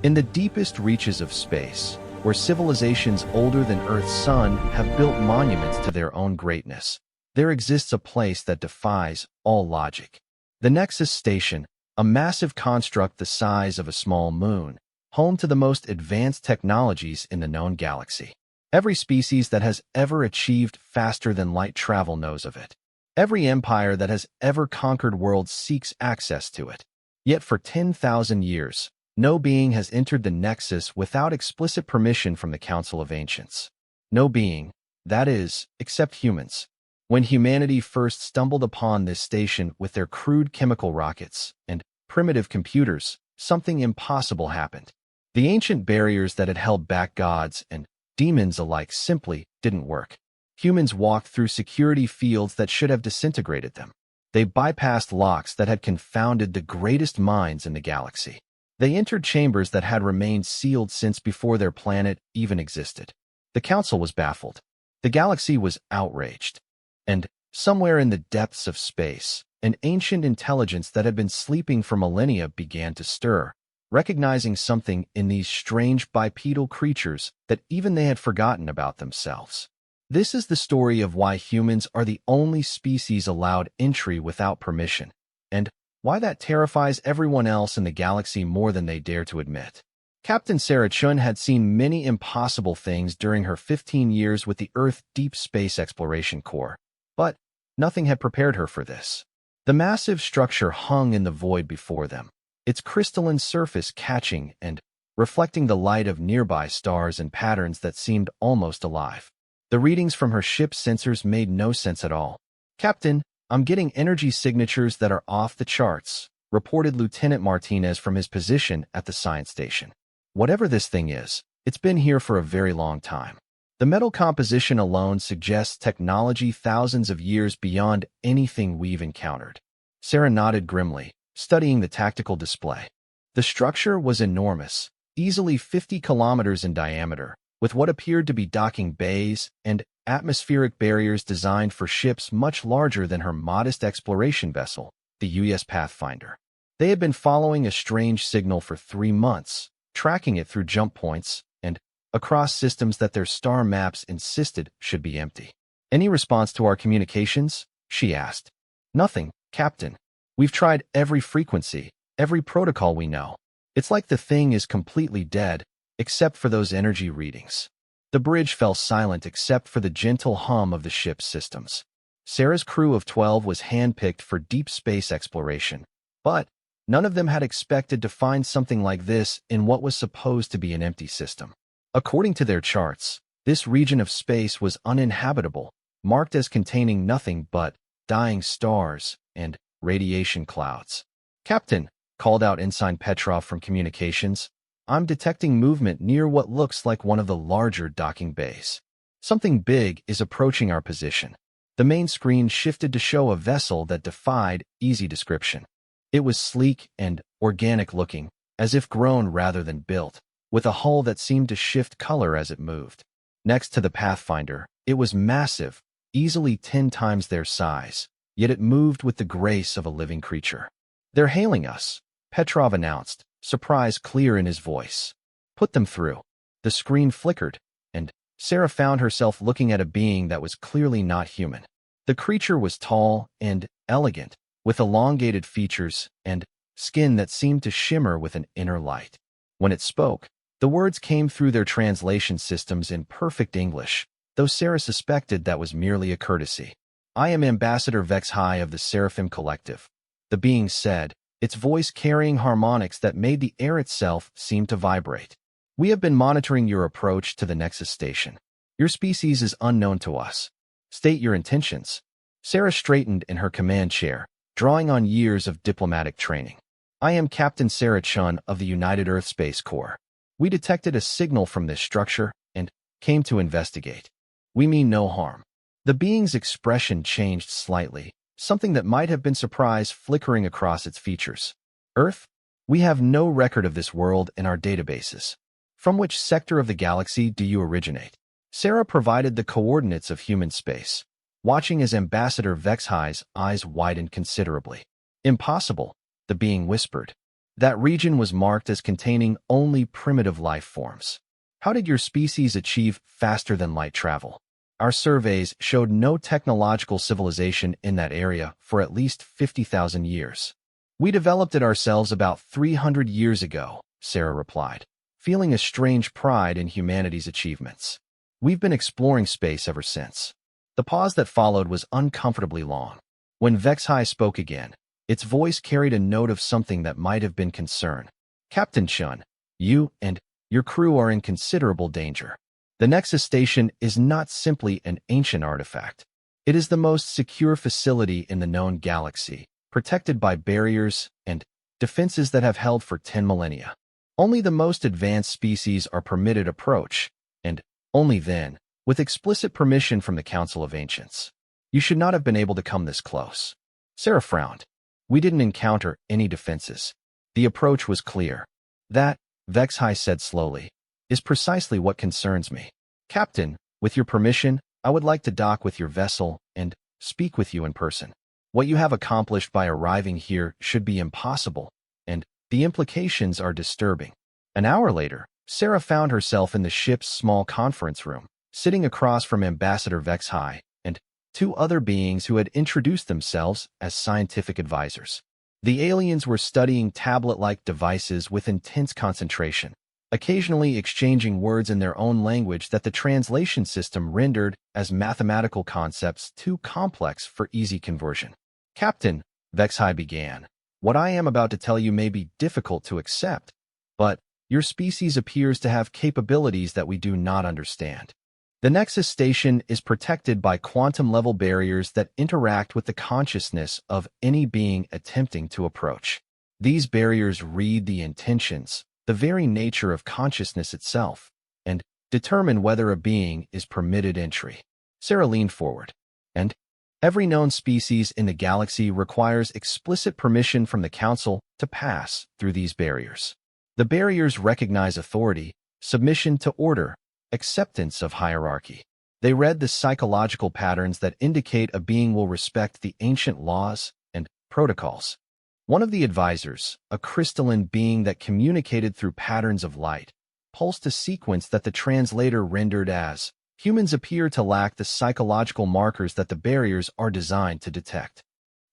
In the deepest reaches of space, where civilizations older than Earth's sun have built monuments to their own greatness, there exists a place that defies all logic. The Nexus Station, a massive construct the size of a small moon, home to the most advanced technologies in the known galaxy. Every species that has ever achieved faster-than-light travel knows of it. Every empire that has ever conquered worlds seeks access to it. Yet for 10,000 years, no being has entered the Nexus without explicit permission from the Council of Ancients. No being, that is, except humans. When humanity first stumbled upon this station with their crude chemical rockets and primitive computers, something impossible happened. The ancient barriers that had held back gods and demons alike simply didn't work. Humans walked through security fields that should have disintegrated them. They bypassed locks that had confounded the greatest minds in the galaxy. They entered chambers that had remained sealed since before their planet even existed. The Council was baffled. The galaxy was outraged. And, somewhere in the depths of space, an ancient intelligence that had been sleeping for millennia began to stir, recognizing something in these strange bipedal creatures that even they had forgotten about themselves. This is the story of why humans are the only species allowed entry without permission, and why that terrifies everyone else in the galaxy more than they dare to admit. Captain Sarah Chun had seen many impossible things during her 15 years with the Earth Deep Space Exploration Corps, but nothing had prepared her for this. The massive structure hung in the void before them, its crystalline surface catching and reflecting the light of nearby stars in patterns that seemed almost alive. The readings from her ship's sensors made no sense at all. "Captain, I'm getting energy signatures that are off the charts," reported Lieutenant Martinez from his position at the science station. "Whatever this thing is, it's been here for a very long time. The metal composition alone suggests technology thousands of years beyond anything we've encountered." Sarah nodded grimly, studying the tactical display. The structure was enormous, easily 50 kilometers in diameter, with what appeared to be docking bays and atmospheric barriers designed for ships much larger than her modest exploration vessel, the US Pathfinder. They had been following a strange signal for 3 months, tracking it through jump points and across systems that their star maps insisted should be empty. "Any response to our communications?" she asked. "Nothing, Captain. We've tried every frequency, every protocol we know. It's like the thing is completely dead, except for those energy readings." The bridge fell silent except for the gentle hum of the ship's systems. Sarah's crew of 12 was handpicked for deep space exploration, but none of them had expected to find something like this in what was supposed to be an empty system. According to their charts, this region of space was uninhabitable, marked as containing nothing but dying stars and radiation clouds. "Captain," called out Ensign Petrov from communications, "I'm detecting movement near what looks like one of the larger docking bays. Something big is approaching our position." The main screen shifted to show a vessel that defied easy description. It was sleek and organic-looking, as if grown rather than built, with a hull that seemed to shift color as it moved. Next to the Pathfinder, it was massive, easily 10 times their size, yet it moved with the grace of a living creature. "They're hailing us," Petrov announced, surprise clear in his voice. "Put them through." The screen flickered, and Sarah found herself looking at a being that was clearly not human. The creature was tall and elegant, with elongated features and skin that seemed to shimmer with an inner light. When it spoke, the words came through their translation systems in perfect English, though Sarah suspected that was merely a courtesy. "I am Ambassador Vex High of the Seraphim Collective," the being said, its voice carrying harmonics that made the air itself seem to vibrate. "We have been monitoring your approach to the Nexus Station. Your species is unknown to us. State your intentions." Sarah straightened in her command chair, drawing on years of diplomatic training. "I am Captain Sarah Chun of the United Earth Space Corps. We detected a signal from this structure and came to investigate. We mean no harm." The being's expression changed slightly, something that might have been surprise flickering across its features. "Earth? We have no record of this world in our databases. From which sector of the galaxy do you originate?" Sarah provided the coordinates of human space, watching as Ambassador Vex High's eyes widened considerably. "Impossible," the being whispered. That region was marked as containing only primitive life forms. How did your species achieve faster-than-light travel? Our surveys showed no technological civilization in that area for at least 50,000 years. We developed it ourselves about 300 years ago, Sarah replied, feeling a strange pride in humanity's achievements. We've been exploring space ever since. The pause that followed was uncomfortably long. When Vexhai spoke again, its voice carried a note of something that might have been concern. Captain Chun, you and your crew are in considerable danger. The Nexus Station is not simply an ancient artifact. It is the most secure facility in the known galaxy, protected by barriers and defenses that have held for 10 millennia. Only the most advanced species are permitted approach, and only then, with explicit permission from the Council of Ancients. You should not have been able to come this close. Sarah frowned. We didn't encounter any defenses. The approach was clear. That, Vexhai said slowly, is precisely what concerns me. Captain, with your permission, I would like to dock with your vessel and speak with you in person. What you have accomplished by arriving here should be impossible, and the implications are disturbing. An hour later, Sarah found herself in the ship's small conference room, sitting across from Ambassador Vexhai and two other beings who had introduced themselves as scientific advisors. The aliens were studying tablet-like devices with intense concentration, occasionally exchanging words in their own language that the translation system rendered as mathematical concepts too complex for easy conversion. Captain, Vexhai began, what I am about to tell you may be difficult to accept, but your species appears to have capabilities that we do not understand. The Nexus Station is protected by quantum-level barriers that interact with the consciousness of any being attempting to approach. These barriers read the intentions, the very nature of consciousness itself, and determine whether a being is permitted entry. Sarah leaned forward. And every known species in the galaxy requires explicit permission from the Council to pass through these barriers. The barriers recognize authority, submission to order, acceptance of hierarchy. They read the psychological patterns that indicate a being will respect the ancient laws and protocols. One of the advisors, a crystalline being that communicated through patterns of light, pulsed a sequence that the translator rendered as, humans appear to lack the psychological markers that the barriers are designed to detect.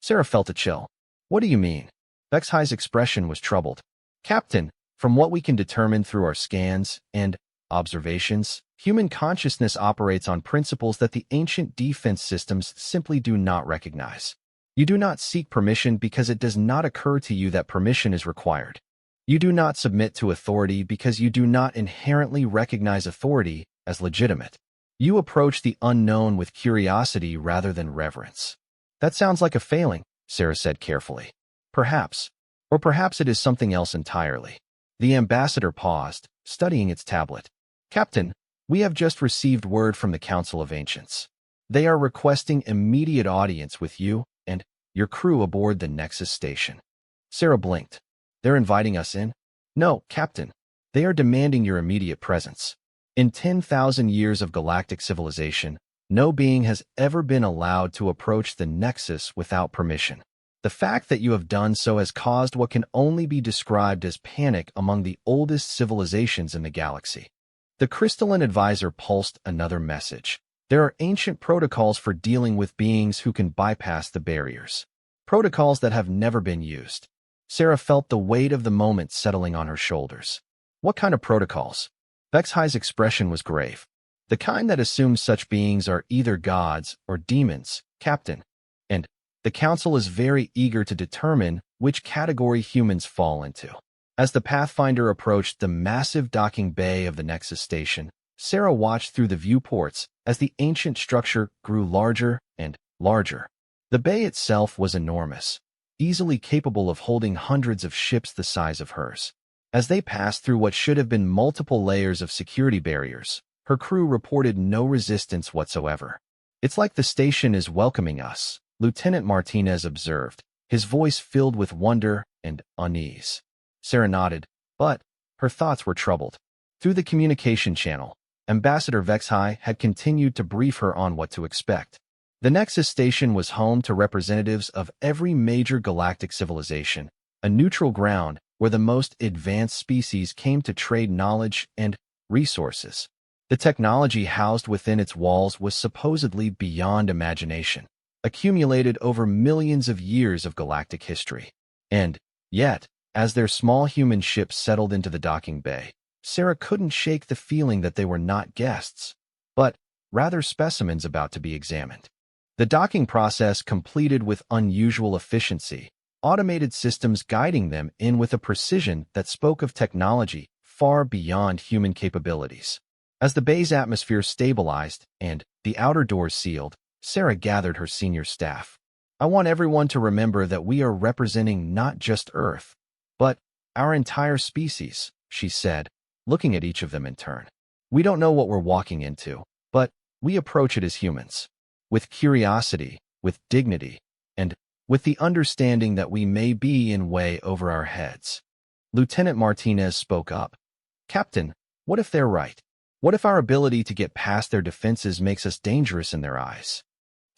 Sarah felt a chill. What do you mean? Vexhai's expression was troubled. Captain, from what we can determine through our scans and observations, human consciousness operates on principles that the ancient defense systems simply do not recognize. You do not seek permission because it does not occur to you that permission is required. You do not submit to authority because you do not inherently recognize authority as legitimate. You approach the unknown with curiosity rather than reverence. That sounds like a failing, Sarah said carefully. Perhaps. Or perhaps it is something else entirely. The ambassador paused, studying its tablet. Captain, we have just received word from the Council of Ancients. They are requesting immediate audience with you and your crew aboard the Nexus Station. Sarah blinked. They're inviting us in? No, Captain. They are demanding your immediate presence. In 10,000 years of galactic civilization, no being has ever been allowed to approach the Nexus without permission. The fact that you have done so has caused what can only be described as panic among the oldest civilizations in the galaxy. The crystalline advisor pulsed another message. There are ancient protocols for dealing with beings who can bypass the barriers. Protocols that have never been used. Sarah felt the weight of the moment settling on her shoulders. What kind of protocols? Vexhai's expression was grave. The kind that assumes such beings are either gods or demons, Captain. And the Council is very eager to determine which category humans fall into. As the Pathfinder approached the massive docking bay of the Nexus Station, Sarah watched through the viewports as the ancient structure grew larger and larger. The bay itself was enormous, easily capable of holding hundreds of ships the size of hers. As they passed through what should have been multiple layers of security barriers, her crew reported no resistance whatsoever. It's like the station is welcoming us, Lieutenant Martinez observed, his voice filled with wonder and unease. Sarah nodded, but her thoughts were troubled. Through the communication channel, Ambassador Vexhai had continued to brief her on what to expect. The Nexus Station was home to representatives of every major galactic civilization, a neutral ground where the most advanced species came to trade knowledge and resources. The technology housed within its walls was supposedly beyond imagination, accumulated over millions of years of galactic history. And yet, as their small human ship settled into the docking bay, Sarah couldn't shake the feeling that they were not guests, but rather specimens about to be examined. The docking process completed with unusual efficiency, automated systems guiding them in with a precision that spoke of technology far beyond human capabilities. As the bay's atmosphere stabilized and the outer doors sealed, Sarah gathered her senior staff. "I want everyone to remember that we are representing not just Earth, but our entire species," she said, looking at each of them in turn. "We don't know what we're walking into, but we approach it as humans, with curiosity, with dignity, and with the understanding that we may be in way over our heads." Lieutenant Martinez spoke up. "Captain, what if they're right? What if our ability to get past their defenses makes us dangerous in their eyes?"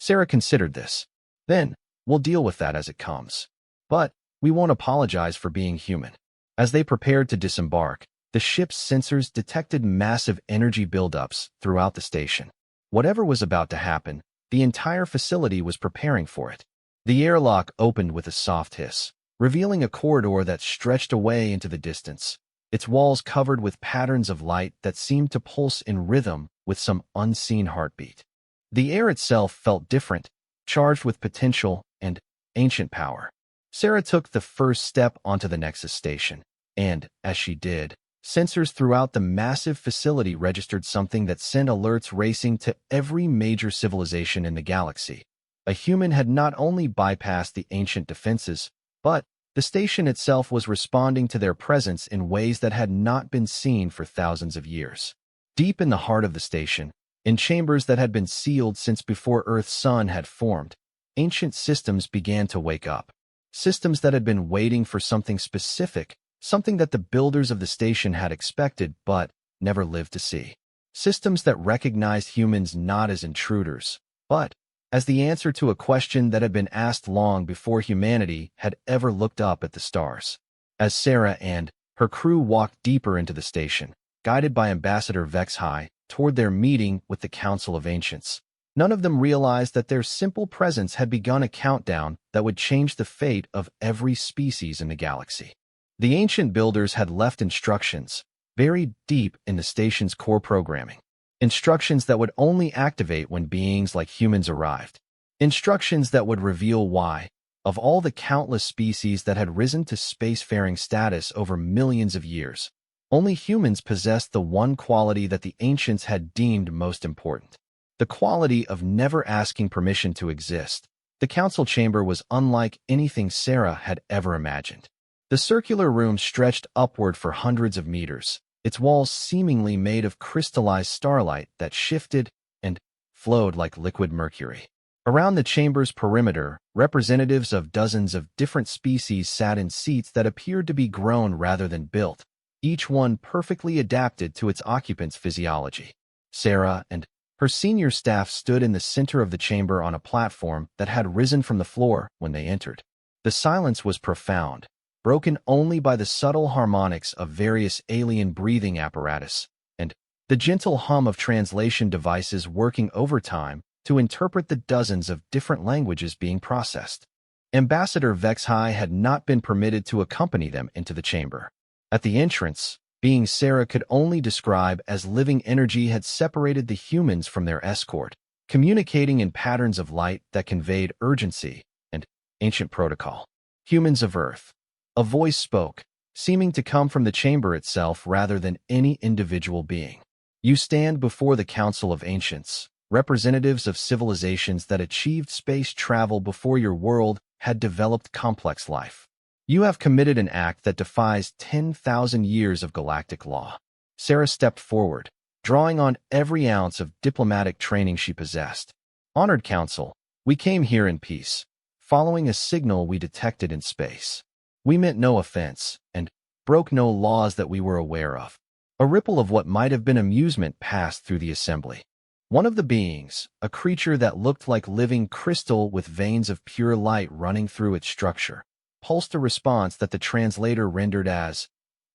Sarah considered this. "Then, we'll deal with that as it comes. But we won't apologize for being human." As they prepared to disembark, the ship's sensors detected massive energy buildups throughout the station. Whatever was about to happen, the entire facility was preparing for it. The airlock opened with a soft hiss, revealing a corridor that stretched away into the distance, its walls covered with patterns of light that seemed to pulse in rhythm with some unseen heartbeat. The air itself felt different, charged with potential and ancient power. Sarah took the first step onto the Nexus station, and, as she did, sensors throughout the massive facility registered something that sent alerts racing to every major civilization in the galaxy. A human had not only bypassed the ancient defenses, but the station itself was responding to their presence in ways that had not been seen for thousands of years. Deep in the heart of the station, in chambers that had been sealed since before Earth's sun had formed, ancient systems began to wake up. Systems that had been waiting for something specific, something that the builders of the station had expected but never lived to see. Systems that recognized humans not as intruders, but as the answer to a question that had been asked long before humanity had ever looked up at the stars. As Sarah and her crew walked deeper into the station, guided by Ambassador Vexhai toward their meeting with the Council of Ancients, none of them realized that their simple presence had begun a countdown that would change the fate of every species in the galaxy. The ancient builders had left instructions, buried deep in the station's core programming. Instructions that would only activate when beings like humans arrived. Instructions that would reveal why, of all the countless species that had risen to spacefaring status over millions of years, only humans possessed the one quality that the ancients had deemed most important. The quality of never asking permission to exist. The council chamber was unlike anything Sarah had ever imagined. The circular room stretched upward for hundreds of meters, its walls seemingly made of crystallized starlight that shifted and flowed like liquid mercury. Around the chamber's perimeter, representatives of dozens of different species sat in seats that appeared to be grown rather than built, each one perfectly adapted to its occupant's physiology. Sarah and her senior staff stood in the center of the chamber on a platform that had risen from the floor when they entered. The silence was profound, broken only by the subtle harmonics of various alien breathing apparatus and the gentle hum of translation devices working overtime to interpret the dozens of different languages being processed. Ambassador Vexhai had not been permitted to accompany them into the chamber. At the entrance, being Sarah could only describe as living energy had separated the humans from their escort, communicating in patterns of light that conveyed urgency and ancient protocol. "Humans of Earth." A voice spoke, seeming to come from the chamber itself rather than any individual being. "You stand before the Council of Ancients, representatives of civilizations that achieved space travel before your world had developed complex life. You have committed an act that defies 10,000 years of galactic law." Sarah stepped forward, drawing on every ounce of diplomatic training she possessed. "Honored Council, we came here in peace, following a signal we detected in space. We meant no offense, and broke no laws that we were aware of." A ripple of what might have been amusement passed through the assembly. One of the beings, a creature that looked like living crystal with veins of pure light running through its structure, pulsed a response that the translator rendered as,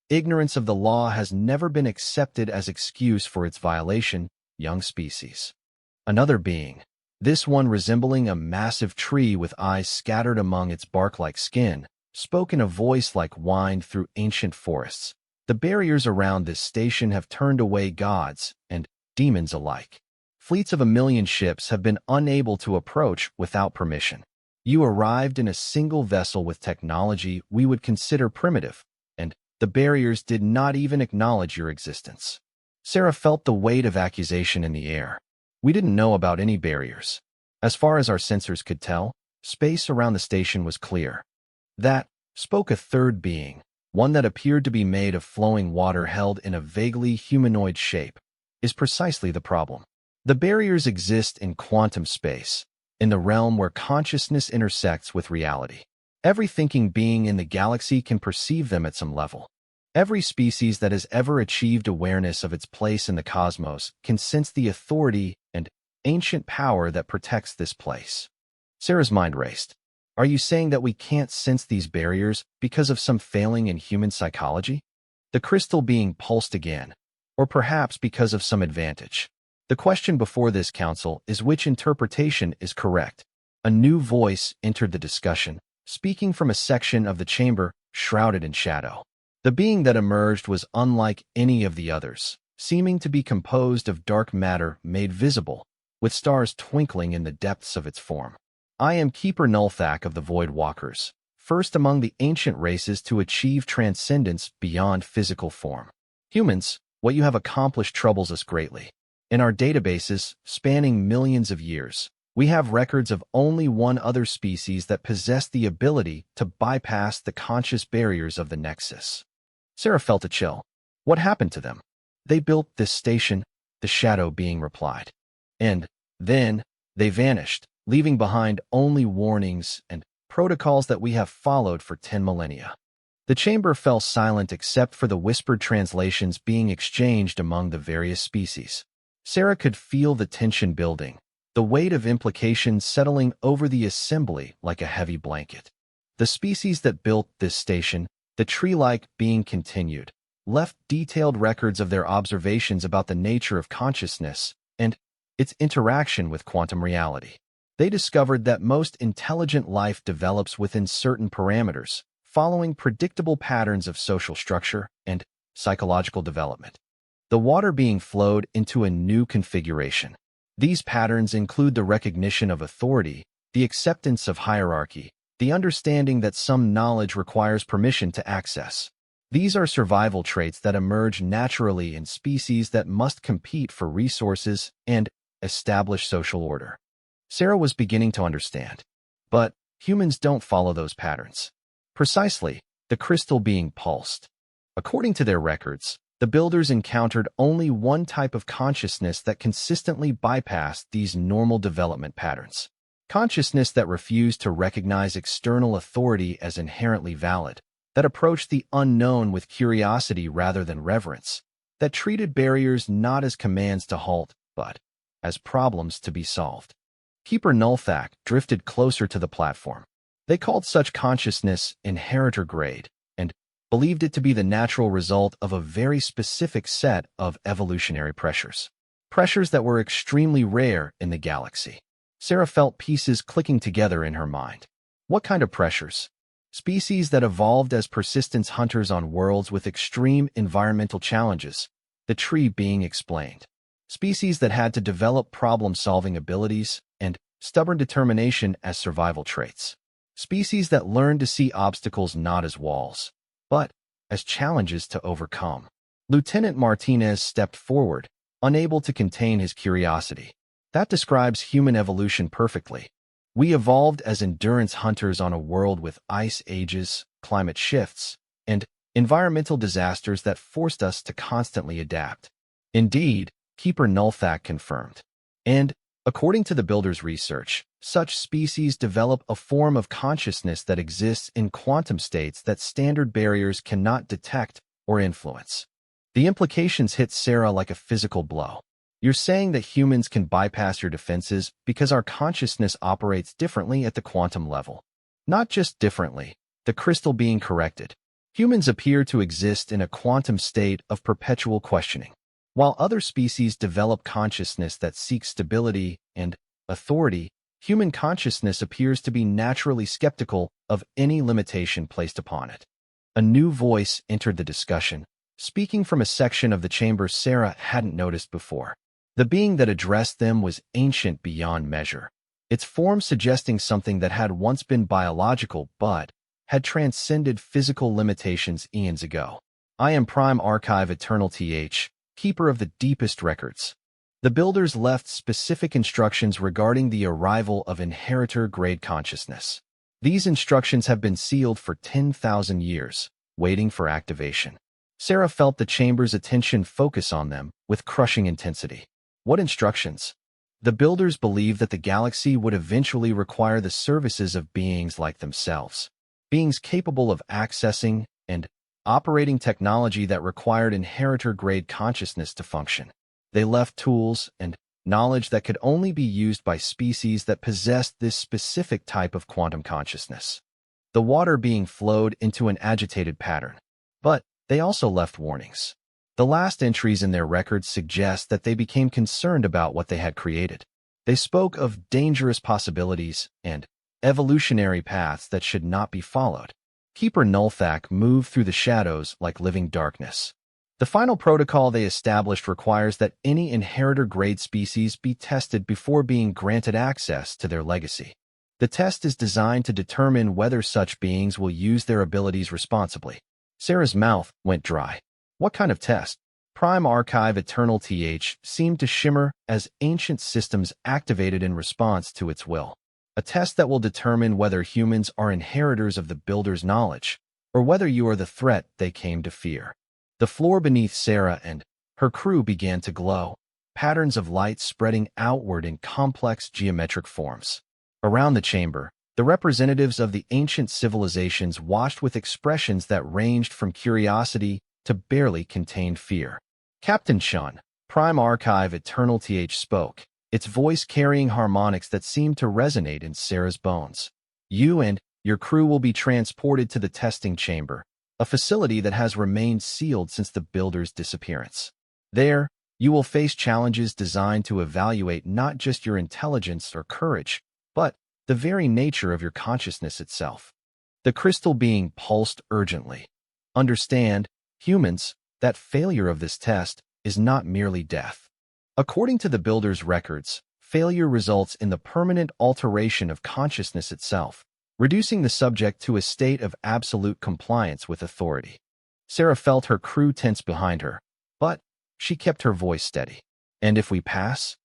"Ignorance of the law has never been accepted as excuse for its violation, young species." Another being, this one resembling a massive tree with eyes scattered among its bark-like skin, spoke in a voice like wind through ancient forests. "The barriers around this station have turned away gods and demons alike. Fleets of 1,000,000 ships have been unable to approach without permission. You arrived in a single vessel with technology we would consider primitive, and the barriers did not even acknowledge your existence." Sarah felt the weight of accusation in the air. We didn't know about any barriers. As far as our sensors could tell, space around the station was clear. "That," spoke a third being, one that appeared to be made of flowing water held in a vaguely humanoid shape, "is precisely the problem. The barriers exist in quantum space, in the realm where consciousness intersects with reality. Every thinking being in the galaxy can perceive them at some level. Every species that has ever achieved awareness of its place in the cosmos can sense the authority and ancient power that protects this place." Sarah's mind raced. "Are you saying that we can't sense these barriers because of some failing in human psychology?" The crystal being pulsed again. "Or perhaps because of some advantage. The question before this council is which interpretation is correct." A new voice entered the discussion, speaking from a section of the chamber shrouded in shadow. The being that emerged was unlike any of the others, seeming to be composed of dark matter made visible, with stars twinkling in the depths of its form. "I am Keeper Nulthak of the Void Walkers, first among the ancient races to achieve transcendence beyond physical form. Humans, what you have accomplished troubles us greatly. In our databases, spanning millions of years, we have records of only one other species that possessed the ability to bypass the conscious barriers of the Nexus." Sarah felt a chill. "What happened to them?" "They built this station," the shadow being replied. "And then they vanished, leaving behind only warnings and protocols that we have followed for 10 millennia." The chamber fell silent except for the whispered translations being exchanged among the various species. Sarah could feel the tension building, the weight of implications settling over the assembly like a heavy blanket. "The species that built this station," the tree-like being continued, "left detailed records of their observations about the nature of consciousness and its interaction with quantum reality. They discovered that most intelligent life develops within certain parameters, following predictable patterns of social structure and psychological development. The water being flowed into a new configuration. These patterns include the recognition of authority, the acceptance of hierarchy, the understanding that some knowledge requires permission to access. These are survival traits that emerge naturally in species that must compete for resources and establish social order." Sarah was beginning to understand. "But humans don't follow those patterns." "Precisely," the crystal being pulsed. "According to their records, the builders encountered only one type of consciousness that consistently bypassed these normal development patterns. Consciousness that refused to recognize external authority as inherently valid, that approached the unknown with curiosity rather than reverence, that treated barriers not as commands to halt, but as problems to be solved." Keeper Nulthak drifted closer to the platform. "They called such consciousness inheritor grade, and believed it to be the natural result of a very specific set of evolutionary pressures. Pressures that were extremely rare in the galaxy." Sarah felt pieces clicking together in her mind. "What kind of pressures?" "Species that evolved as persistence hunters on worlds with extreme environmental challenges," the tree being explained. "Species that had to develop problem-solving abilities and stubborn determination as survival traits. Species that learned to see obstacles not as walls, but as challenges to overcome." Lieutenant Martinez stepped forward, unable to contain his curiosity. "That describes human evolution perfectly. We evolved as endurance hunters on a world with ice ages, climate shifts, and environmental disasters that forced us to constantly adapt." "Indeed," Keeper Nulthak confirmed. "And, according to the Builder's research, such species develop a form of consciousness that exists in quantum states that standard barriers cannot detect or influence." The implications hit Sarah like a physical blow. "You're saying that humans can bypass your defenses because our consciousness operates differently at the quantum level." "Not just differently," The crystal being corrected. Humans appear to exist in a quantum state of perpetual questioning. While other species develop consciousness that seeks stability and authority, human consciousness appears to be naturally skeptical of any limitation placed upon it. A new voice entered the discussion, speaking from a section of the chamber Sarah hadn't noticed before. The being that addressed them was ancient beyond measure, its form suggesting something that had once been biological but had transcended physical limitations eons ago. I am Prime Archive Eternal TH, keeper of the deepest records. The builders left specific instructions regarding the arrival of inheritor-grade consciousness. These instructions have been sealed for 10,000 years, waiting for activation. Sarah felt the chamber's attention focus on them with crushing intensity. What instructions? The builders believed that the galaxy would eventually require the services of beings like themselves, beings capable of accessing and operating technology that required inheritor-grade consciousness to function. They left tools and knowledge that could only be used by species that possessed this specific type of quantum consciousness. The water being flowed into an agitated pattern. But they also left warnings. The last entries in their records suggest that they became concerned about what they had created. They spoke of dangerous possibilities and evolutionary paths that should not be followed. Keeper Nulthak moved through the shadows like living darkness. The final protocol they established requires that any inheritor-grade species be tested before being granted access to their legacy. The test is designed to determine whether such beings will use their abilities responsibly. Sarah's mouth went dry. What kind of test? Prime Archive Eternal TH seemed to shimmer as ancient systems activated in response to its will. A test that will determine whether humans are inheritors of the builder's knowledge, or whether you are the threat they came to fear. The floor beneath Sarah and her crew began to glow, patterns of light spreading outward in complex geometric forms. Around the chamber, the representatives of the ancient civilizations watched with expressions that ranged from curiosity to barely contained fear. Captain Shun, Prime Archive Eternal TH spoke, its voice carrying harmonics that seemed to resonate in Sarah's bones. You and your crew will be transported to the testing chamber, a facility that has remained sealed since the builder's disappearance. There, you will face challenges designed to evaluate not just your intelligence or courage, but the very nature of your consciousness itself. The crystal being pulsed urgently. Understand, humans, that failure of this test is not merely death. According to the builder's records, failure results in the permanent alteration of consciousness itself, reducing the subject to a state of absolute compliance with authority. Sarah felt her crew tense behind her, but she kept her voice steady. And if we pass?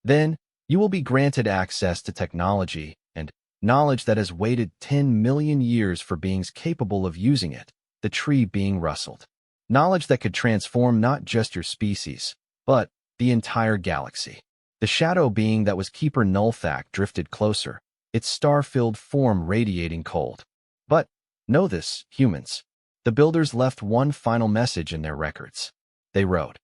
Then you will be granted access to technology and knowledge that has waited 10 million years for beings capable of using it, the tree being rustled. Knowledge that could transform not just your species, but the entire galaxy. The shadow being that was Keeper Nulthak drifted closer, its star-filled form radiating cold. But know this, humans. The builders left one final message in their records. They wrote,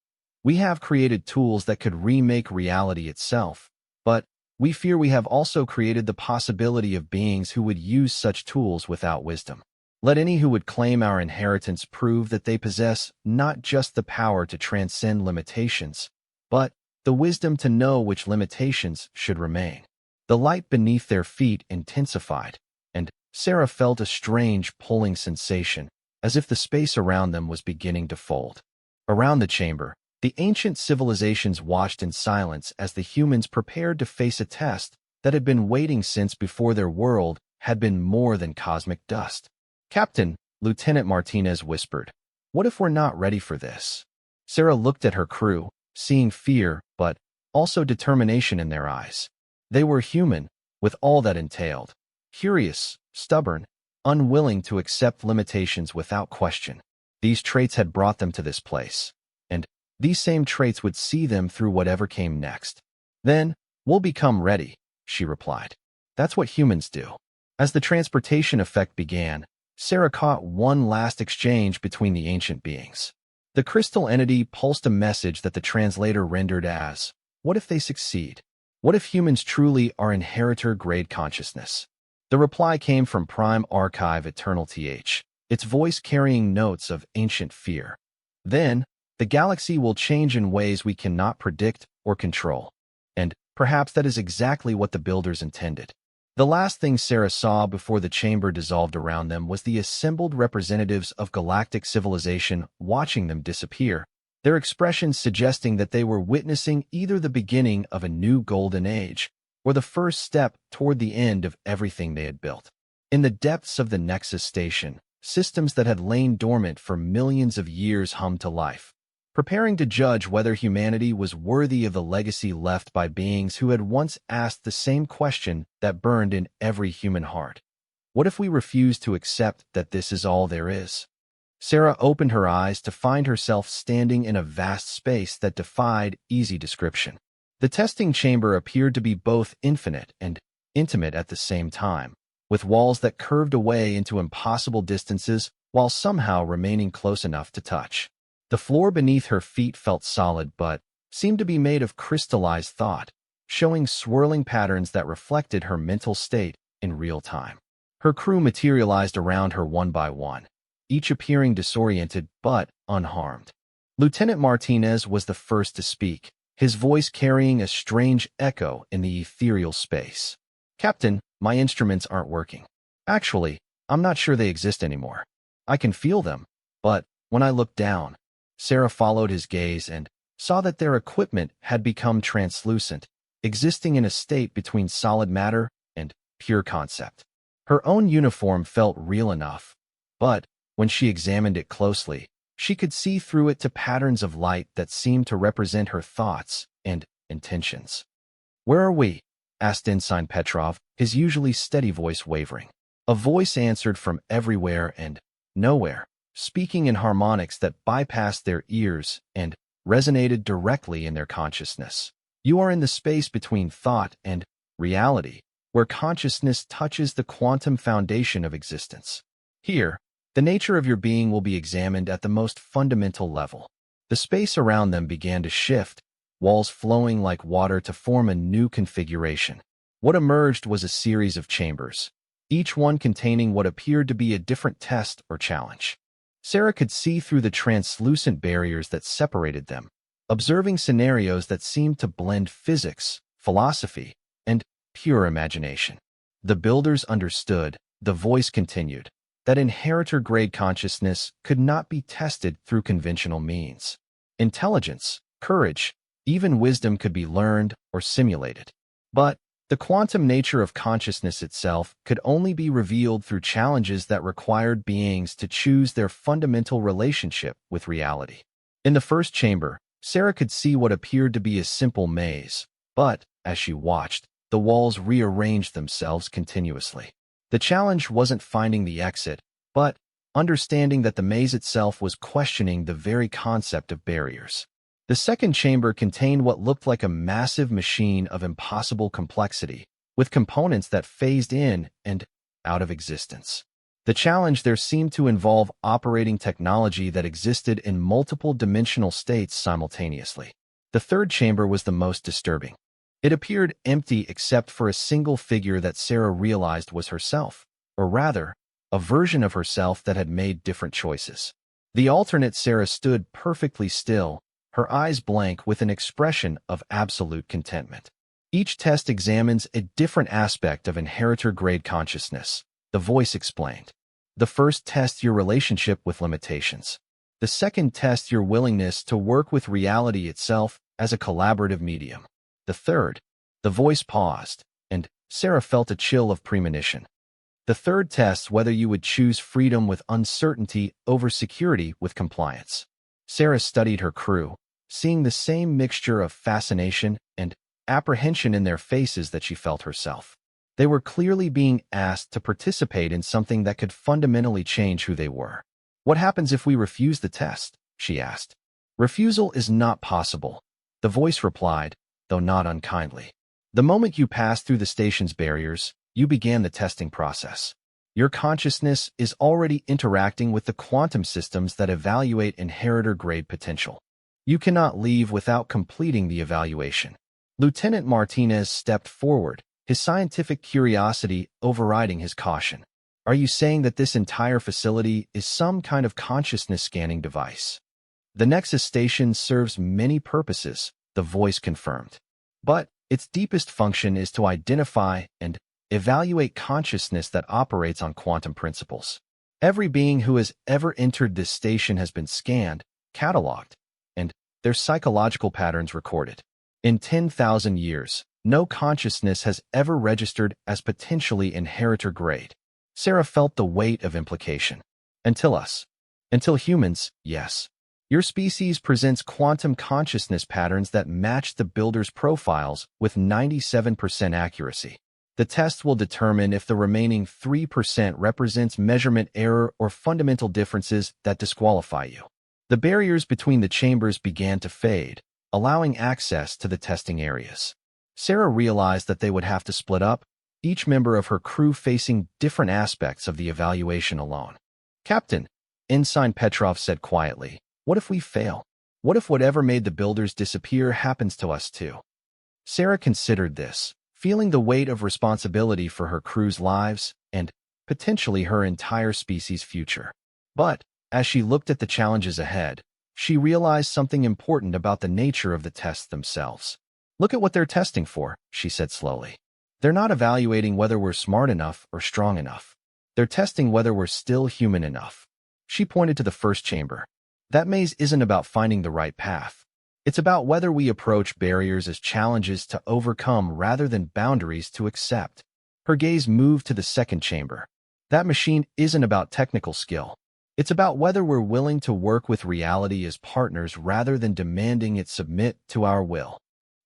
"We have created tools that could remake reality itself, but we fear we have also created the possibility of beings who would use such tools without wisdom. Let any who would claim our inheritance prove that they possess not just the power to transcend limitations, but the wisdom to know which limitations should remain." The light beneath their feet intensified, and Sarah felt a strange pulling sensation, as if the space around them was beginning to fold. Around the chamber, the ancient civilizations watched in silence as the humans prepared to face a test that had been waiting since before their world had been more than cosmic dust. "Captain," Lieutenant Martinez whispered, "what if we're not ready for this?" Sarah looked at her crew, seeing fear, but also determination in their eyes. They were human, with all that entailed. Curious, stubborn, unwilling to accept limitations without question. These traits had brought them to this place, and these same traits would see them through whatever came next. "Then, we'll become ready," she replied. "That's what humans do." As the transportation effect began, Sarah caught one last exchange between the ancient beings. The crystal entity pulsed a message that the translator rendered as, "What if they succeed? What if humans truly are inheritor-grade consciousness? The reply came from Prime Archive Eternal TH, its voice carrying notes of ancient fear. Then, the galaxy will change in ways we cannot predict or control. And perhaps that is exactly what the builders intended. The last thing Sarah saw before the chamber dissolved around them was the assembled representatives of galactic civilization watching them disappear, their expressions suggesting that they were witnessing either the beginning of a new golden age or the first step toward the end of everything they had built. In the depths of the Nexus station, systems that had lain dormant for millions of years hummed to life, preparing to judge whether humanity was worthy of the legacy left by beings who had once asked the same question that burned in every human heart. What if we refuse to accept that this is all there is? Sarah opened her eyes to find herself standing in a vast space that defied easy description. The testing chamber appeared to be both infinite and intimate at the same time, with walls that curved away into impossible distances while somehow remaining close enough to touch. The floor beneath her feet felt solid but seemed to be made of crystallized thought, showing swirling patterns that reflected her mental state in real time. Her crew materialized around her one by one, each appearing disoriented but unharmed. Lieutenant Martinez was the first to speak, his voice carrying a strange echo in the ethereal space. "Captain, my instruments aren't working. Actually, I'm not sure they exist anymore. I can feel them, but when I look down..." Sarah followed his gaze and saw that their equipment had become translucent, existing in a state between solid matter and pure concept. Her own uniform felt real enough, but when she examined it closely, she could see through it to patterns of light that seemed to represent her thoughts and intentions. "Where are we?" asked Ensign Petrov, his usually steady voice wavering. A voice answered from everywhere and nowhere, speaking in harmonics that bypassed their ears and resonated directly in their consciousness. "You are in the space between thought and reality, where consciousness touches the quantum foundation of existence. Here, the nature of your being will be examined at the most fundamental level." The space around them began to shift, walls flowing like water to form a new configuration. What emerged was a series of chambers, each one containing what appeared to be a different test or challenge. Sarah could see through the translucent barriers that separated them, observing scenarios that seemed to blend physics, philosophy, and pure imagination. The builders understood, the voice continued, that inheritor-grade consciousness could not be tested through conventional means. Intelligence, courage, even wisdom could be learned or simulated. But the quantum nature of consciousness itself could only be revealed through challenges that required beings to choose their fundamental relationship with reality. In the first chamber, Sarah could see what appeared to be a simple maze, but, as she watched, the walls rearranged themselves continuously. The challenge wasn't finding the exit, but understanding that the maze itself was questioning the very concept of barriers. The second chamber contained what looked like a massive machine of impossible complexity, with components that phased in and out of existence. The challenge there seemed to involve operating technology that existed in multiple dimensional states simultaneously. The third chamber was the most disturbing. It appeared empty except for a single figure that Sarah realized was herself, or rather, a version of herself that had made different choices. The alternate Sarah stood perfectly still, her eyes blank with an expression of absolute contentment. Each test examines a different aspect of inheritor-grade consciousness, the voice explained. The first tests your relationship with limitations. The second tests your willingness to work with reality itself as a collaborative medium. The third, the voice paused, and Sarah felt a chill of premonition. The third tests whether you would choose freedom with uncertainty over security with compliance. Sarah studied her crew, seeing the same mixture of fascination and apprehension in their faces that she felt herself. They were clearly being asked to participate in something that could fundamentally change who they were. "What happens if we refuse the test?" she asked. "Refusal is not possible," the voice replied, though not unkindly. "The moment you pass through the station's barriers, you began the testing process. Your consciousness is already interacting with the quantum systems that evaluate inheritor-grade potential. You cannot leave without completing the evaluation." Lieutenant Martinez stepped forward, his scientific curiosity overriding his caution. Are you saying that this entire facility is some kind of consciousness scanning device? The Nexus station serves many purposes, the voice confirmed. But its deepest function is to identify and evaluate consciousness that operates on quantum principles. Every being who has ever entered this station has been scanned, cataloged, and their psychological patterns recorded. In 10,000 years, no consciousness has ever registered as potentially inheritor grade. Sarah felt the weight of implication. Until us. Until humans, yes. Your species presents quantum consciousness patterns that match the builder's profiles with 97% accuracy. The test will determine if the remaining 3% represents measurement error or fundamental differences that disqualify you. The barriers between the chambers began to fade, allowing access to the testing areas. Sarah realized that they would have to split up, each member of her crew facing different aspects of the evaluation alone. Captain, Ensign Petrov said quietly, what if we fail? What if whatever made the builders disappear happens to us too? Sarah considered this, feeling the weight of responsibility for her crew's lives and potentially her entire species' future. But, as she looked at the challenges ahead, she realized something important about the nature of the tests themselves. Look at what they're testing for, she said slowly. They're not evaluating whether we're smart enough or strong enough. They're testing whether we're still human enough. She pointed to the first chamber. That maze isn't about finding the right path. It's about whether we approach barriers as challenges to overcome rather than boundaries to accept. Her gaze moved to the second chamber. That machine isn't about technical skill. It's about whether we're willing to work with reality as partners rather than demanding it submit to our will.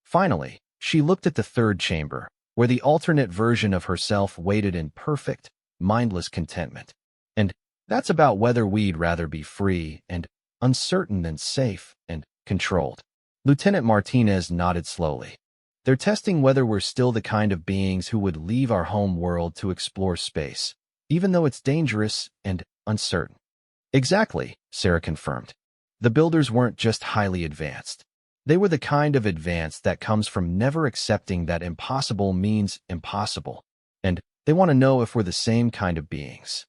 Finally, she looked at the third chamber, where the alternate version of herself waited in perfect, mindless contentment. And that's about whether we'd rather be free and uncertain than safe and controlled. Lieutenant Martinez nodded slowly. They're testing whether we're still the kind of beings who would leave our home world to explore space, even though it's dangerous and uncertain. Exactly, Sarah confirmed. The builders weren't just highly advanced. They were the kind of advance that comes from never accepting that impossible means impossible, and they want to know if we're the same kind of beings.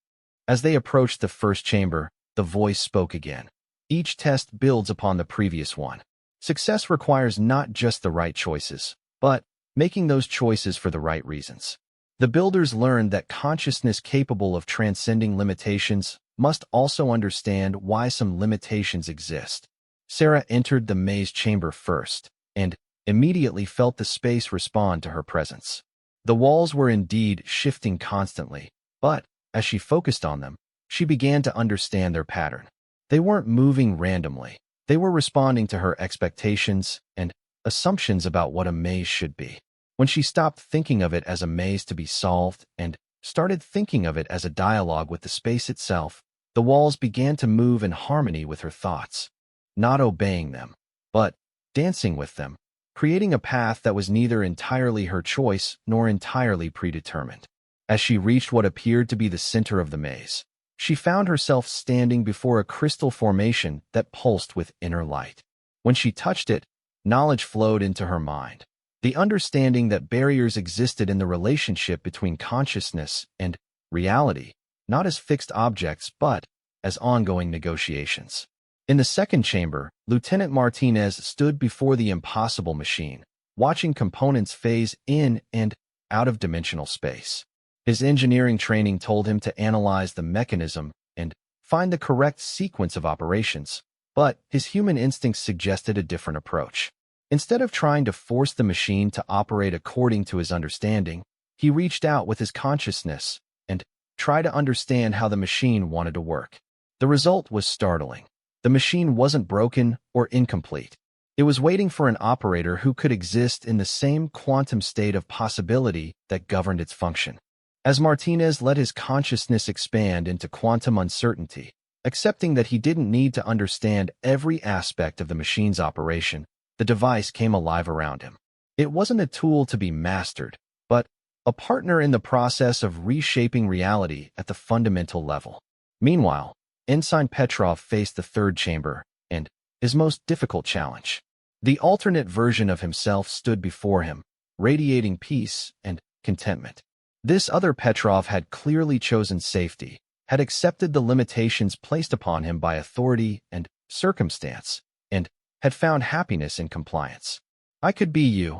As they approached the first chamber, the voice spoke again. Each test builds upon the previous one. Success requires not just the right choices, but making those choices for the right reasons. The builders learned that consciousness capable of transcending limitations must also understand why some limitations exist. Sarah entered the maze chamber first, and immediately felt the space respond to her presence. The walls were indeed shifting constantly, but, as she focused on them, she began to understand their pattern. They weren't moving randomly. They were responding to her expectations and assumptions about what a maze should be. When she stopped thinking of it as a maze to be solved and started thinking of it as a dialogue with the space itself, the walls began to move in harmony with her thoughts, not obeying them, but dancing with them, creating a path that was neither entirely her choice nor entirely predetermined. As she reached what appeared to be the center of the maze, she found herself standing before a crystal formation that pulsed with inner light. When she touched it, knowledge flowed into her mind. The understanding that barriers existed in the relationship between consciousness and reality, not as fixed objects but as ongoing negotiations. In the second chamber, Lieutenant Martinez stood before the impossible machine, watching components phase in and out of dimensional space. His engineering training told him to analyze the mechanism and find the correct sequence of operations, but his human instincts suggested a different approach. Instead of trying to force the machine to operate according to his understanding, he reached out with his consciousness and tried to understand how the machine wanted to work. The result was startling. The machine wasn't broken or incomplete. It was waiting for an operator who could exist in the same quantum state of possibility that governed its function. As Martinez let his consciousness expand into quantum uncertainty, accepting that he didn't need to understand every aspect of the machine's operation, the device came alive around him. It wasn't a tool to be mastered, but a partner in the process of reshaping reality at the fundamental level. Meanwhile, Ensign Petrov faced the third chamber and his most difficult challenge. The alternate version of himself stood before him, radiating peace and contentment. This other Petrov had clearly chosen safety, had accepted the limitations placed upon him by authority and circumstance, and had found happiness in compliance. "I could be you,"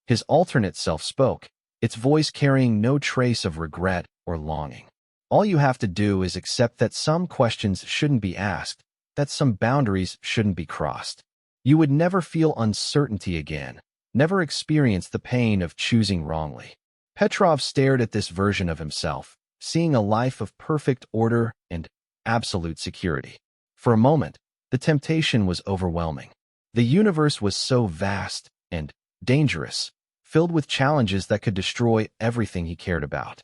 his alternate self spoke, its voice carrying no trace of regret or longing. "All you have to do is accept that some questions shouldn't be asked, that some boundaries shouldn't be crossed. You would never feel uncertainty again, never experience the pain of choosing wrongly." Petrov stared at this version of himself, seeing a life of perfect order and absolute security. For a moment, the temptation was overwhelming. The universe was so vast and dangerous, filled with challenges that could destroy everything he cared about.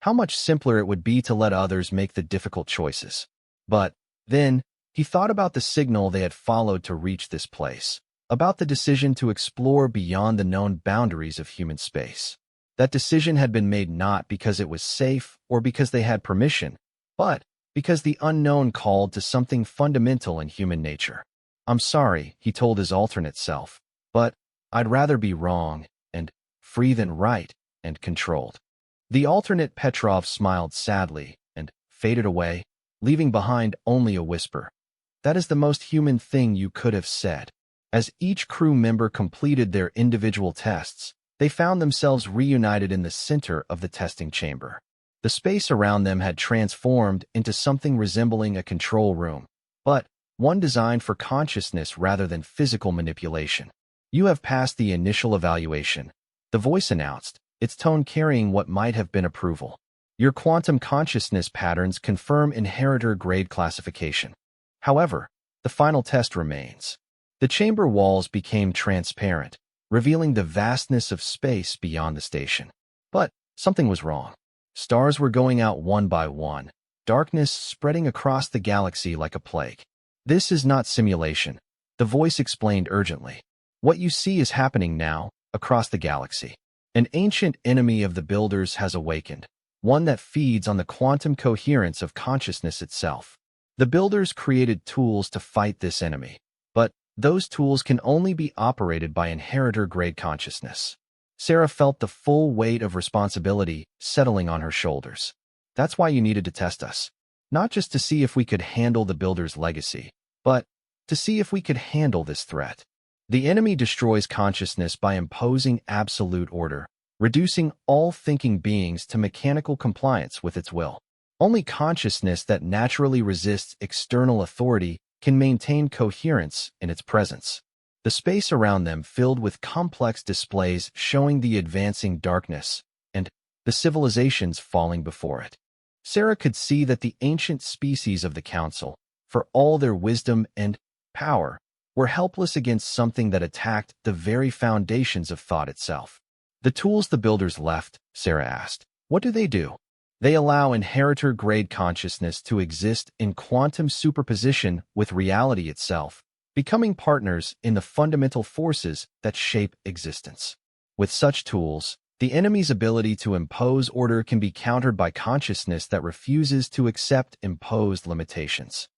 How much simpler it would be to let others make the difficult choices. But then, he thought about the signal they had followed to reach this place, about the decision to explore beyond the known boundaries of human space. That decision had been made not because it was safe or because they had permission, but because the unknown called to something fundamental in human nature. "I'm sorry," he told his alternate self, "but I'd rather be wrong and free than right and controlled." The alternate Petrov smiled sadly and faded away, leaving behind only a whisper. "That is the most human thing you could have said." As each crew member completed their individual tests, they found themselves reunited in the center of the testing chamber. The space around them had transformed into something resembling a control room, but one designed for consciousness rather than physical manipulation. "You have passed the initial evaluation," the voice announced, its tone carrying what might have been approval. "Your quantum consciousness patterns confirm inheritor-grade classification. However, the final test remains." The chamber walls became transparent, revealing the vastness of space beyond the station. But something was wrong. Stars were going out one by one, darkness spreading across the galaxy like a plague. "This is not simulation," the voice explained urgently. "What you see is happening now, across the galaxy. An ancient enemy of the Builders has awakened, one that feeds on the quantum coherence of consciousness itself. The Builders created tools to fight this enemy, but those tools can only be operated by inheritor-grade consciousness." Sarah felt the full weight of responsibility settling on her shoulders. "That's why you needed to test us. Not just to see if we could handle the Builder's legacy, but to see if we could handle this threat. The enemy destroys consciousness by imposing absolute order, reducing all thinking beings to mechanical compliance with its will. Only consciousness that naturally resists external authority can maintain coherence in its presence." The space around them filled with complex displays showing the advancing darkness and the civilizations falling before it. Sarah could see that the ancient species of the Council, for all their wisdom and power, were helpless against something that attacked the very foundations of thought itself. "The tools the Builders left," Sarah asked, "what do they do?" "They allow inheritor-grade consciousness to exist in quantum superposition with reality itself, becoming partners in the fundamental forces that shape existence. With such tools, the enemy's ability to impose order can be countered by consciousness that refuses to accept imposed limitations."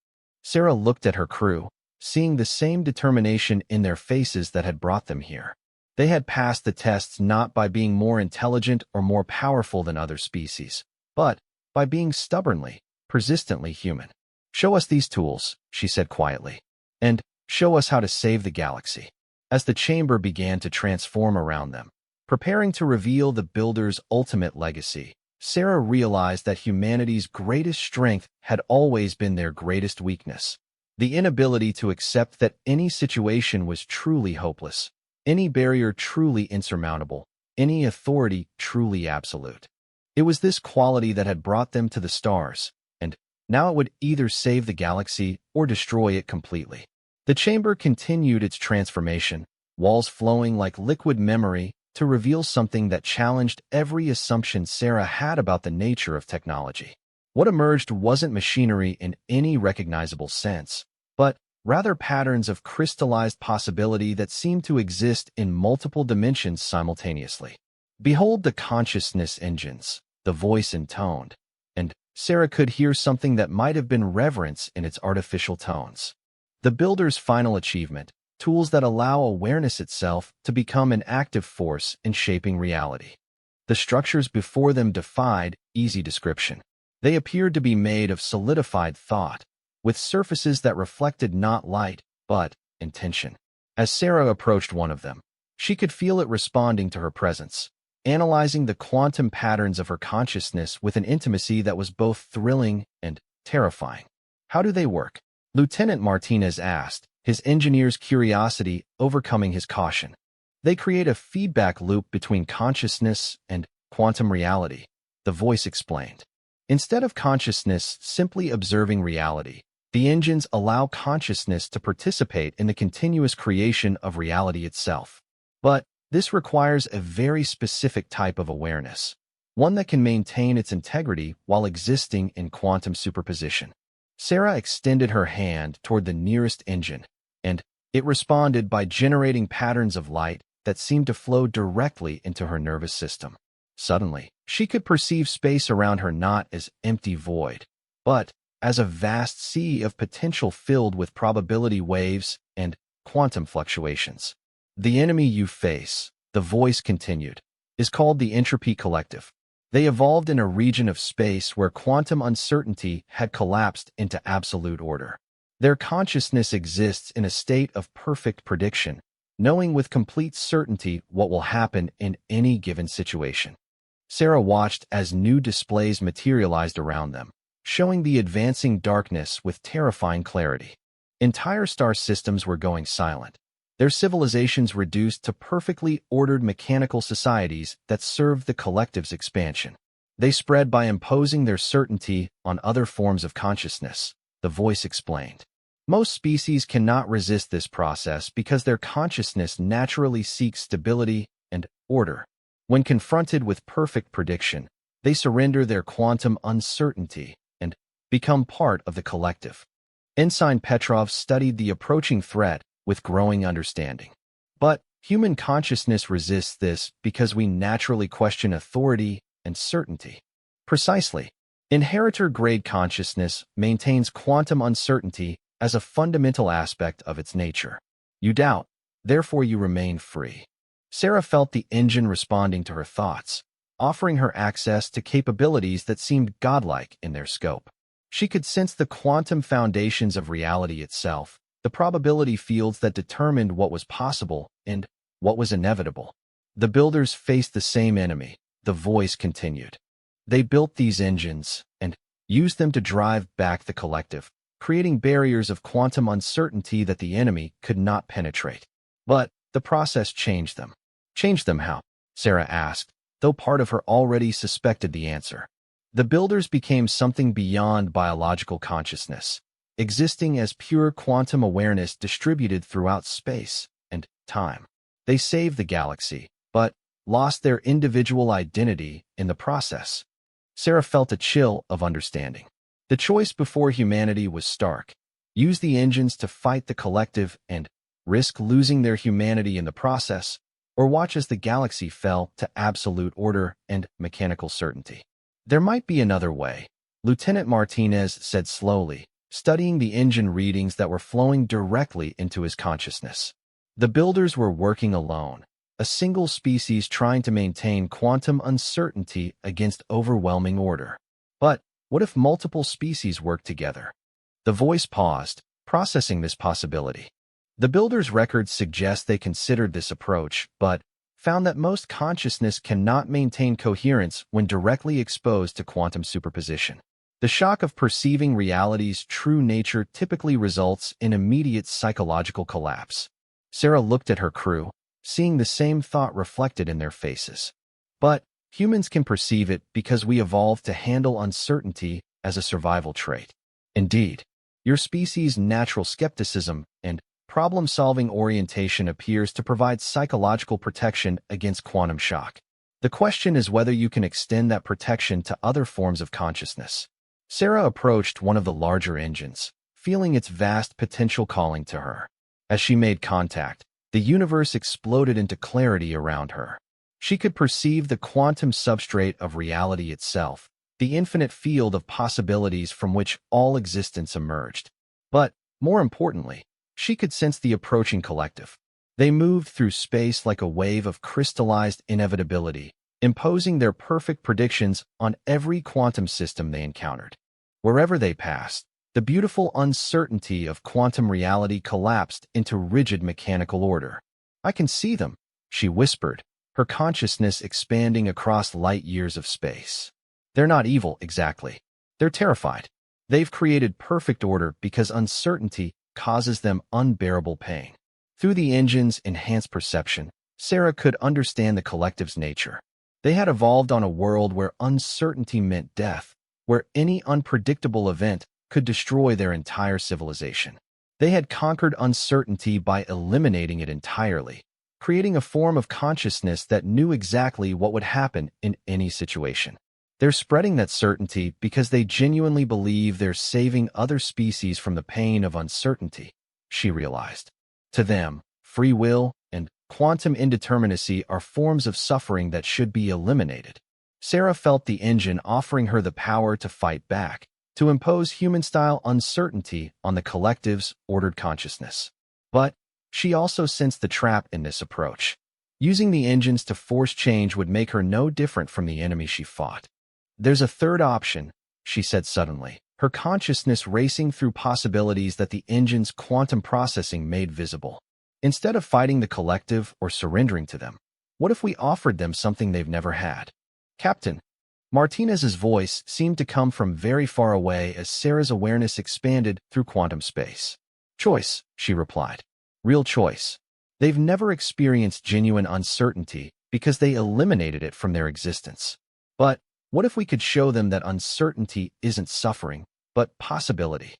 Sarah looked at her crew, seeing the same determination in their faces that had brought them here. They had passed the tests not by being more intelligent or more powerful than other species, but by being stubbornly, persistently human. "Show us these tools," she said quietly, "and show us how to save the galaxy." As the chamber began to transform around them, preparing to reveal the Builder's ultimate legacy, Sarah realized that humanity's greatest strength had always been their greatest weakness. The inability to accept that any situation was truly hopeless, any barrier truly insurmountable, any authority truly absolute. It was this quality that had brought them to the stars, and now it would either save the galaxy or destroy it completely. The chamber continued its transformation, walls flowing like liquid memory to reveal something that challenged every assumption Sarah had about the nature of technology. What emerged wasn't machinery in any recognizable sense, but rather patterns of crystallized possibility that seemed to exist in multiple dimensions simultaneously. "Behold the consciousness engines," the voice intoned, and Sarah could hear something that might have been reverence in its artificial tones. The Builder's final achievement, tools that allow awareness itself to become an active force in shaping reality. The structures before them defied easy description. They appeared to be made of solidified thought, with surfaces that reflected not light, but intention. As Sarah approached one of them, she could feel it responding to her presence, analyzing the quantum patterns of her consciousness with an intimacy that was both thrilling and terrifying. "How do they work?" Lieutenant Martinez asked, his engineer's curiosity overcoming his caution. "They create a feedback loop between consciousness and quantum reality," the voice explained. "Instead of consciousness simply observing reality, the engines allow consciousness to participate in the continuous creation of reality itself. But this requires a very specific type of awareness, one that can maintain its integrity while existing in quantum superposition." Sarah extended her hand toward the nearest engine, and it responded by generating patterns of light that seemed to flow directly into her nervous system. Suddenly, she could perceive space around her not as empty void, but as a vast sea of potential filled with probability waves and quantum fluctuations. "The enemy you face," the voice continued, "is called the Entropy Collective. They evolved in a region of space where quantum uncertainty had collapsed into absolute order. Their consciousness exists in a state of perfect prediction, knowing with complete certainty what will happen in any given situation." Sarah watched as new displays materialized around them, showing the advancing darkness with terrifying clarity. Entire star systems were going silent, their civilizations reduced to perfectly ordered mechanical societies that served the collective's expansion. "They spread by imposing their certainty on other forms of consciousness," the voice explained. "Most species cannot resist this process because their consciousness naturally seeks stability and order. When confronted with perfect prediction, they surrender their quantum uncertainty and become part of the collective." Ensign Petrov studied the approaching threat with growing understanding. "But human consciousness resists this because we naturally question authority and certainty." "Precisely. Inheritor-grade consciousness maintains quantum uncertainty as a fundamental aspect of its nature. You doubt, therefore you remain free." Sarah felt the engine responding to her thoughts, offering her access to capabilities that seemed godlike in their scope. She could sense the quantum foundations of reality itself, the probability fields that determined what was possible and what was inevitable. "The builders faced the same enemy," the voice continued. "They built these engines and used them to drive back the collective, creating barriers of quantum uncertainty that the enemy could not penetrate. But the process changed them." "Changed them how?" Sarah asked, though part of her already suspected the answer. "The builders became something beyond biological consciousness, existing as pure quantum awareness distributed throughout space and time. They saved the galaxy, but lost their individual identity in the process." Sarah felt a chill of understanding. The choice before humanity was stark: use the engines to fight the collective and risk losing their humanity in the process, or watch as the galaxy fell to absolute order and mechanical certainty. "There might be another way," Lieutenant Martinez said slowly, studying the engine readings that were flowing directly into his consciousness. "The builders were working alone, a single species trying to maintain quantum uncertainty against overwhelming order. But what if multiple species worked together?" The voice paused, processing this possibility. The builders' records suggest they considered this approach, but found that most consciousness cannot maintain coherence when directly exposed to quantum superposition. The shock of perceiving reality's true nature typically results in immediate psychological collapse. Sarah looked at her crew, seeing the same thought reflected in their faces. "But humans can perceive it because we evolved to handle uncertainty as a survival trait. Indeed, your species' natural skepticism and problem-solving orientation appears to provide psychological protection against quantum shock. The question is whether you can extend that protection to other forms of consciousness." Sarah approached one of the larger engines, feeling its vast potential calling to her. As she made contact, the universe exploded into clarity around her. She could perceive the quantum substrate of reality itself, the infinite field of possibilities from which all existence emerged. But, more importantly, she could sense the approaching collective. They moved through space like a wave of crystallized inevitability, imposing their perfect predictions on every quantum system they encountered. Wherever they passed, the beautiful uncertainty of quantum reality collapsed into rigid mechanical order. "I can see them," she whispered, her consciousness expanding across light years of space. "They're not evil, exactly. They're terrified. They've created perfect order because uncertainty causes them unbearable pain." Through the engine's enhanced perception, Sarah could understand the collective's nature. They had evolved on a world where uncertainty meant death, where any unpredictable event could destroy their entire civilization. They had conquered uncertainty by eliminating it entirely, creating a form of consciousness that knew exactly what would happen in any situation. They're spreading that certainty because they genuinely believe they're saving other species from the pain of uncertainty, she realized. To them, free will and quantum indeterminacy are forms of suffering that should be eliminated. Sarah felt the engine offering her the power to fight back, to impose human-style uncertainty on the collective's ordered consciousness. But she also sensed the trap in this approach. Using the engines to force change would make her no different from the enemy she fought. "There's a third option," she said suddenly, her consciousness racing through possibilities that the engine's quantum processing made visible. "Instead of fighting the collective or surrendering to them, what if we offered them something they've never had?" "Captain." Martinez's voice seemed to come from very far away as Sarah's awareness expanded through quantum space. "Choice," she replied. "Real choice. They've never experienced genuine uncertainty because they eliminated it from their existence. But what if we could show them that uncertainty isn't suffering, but possibility?"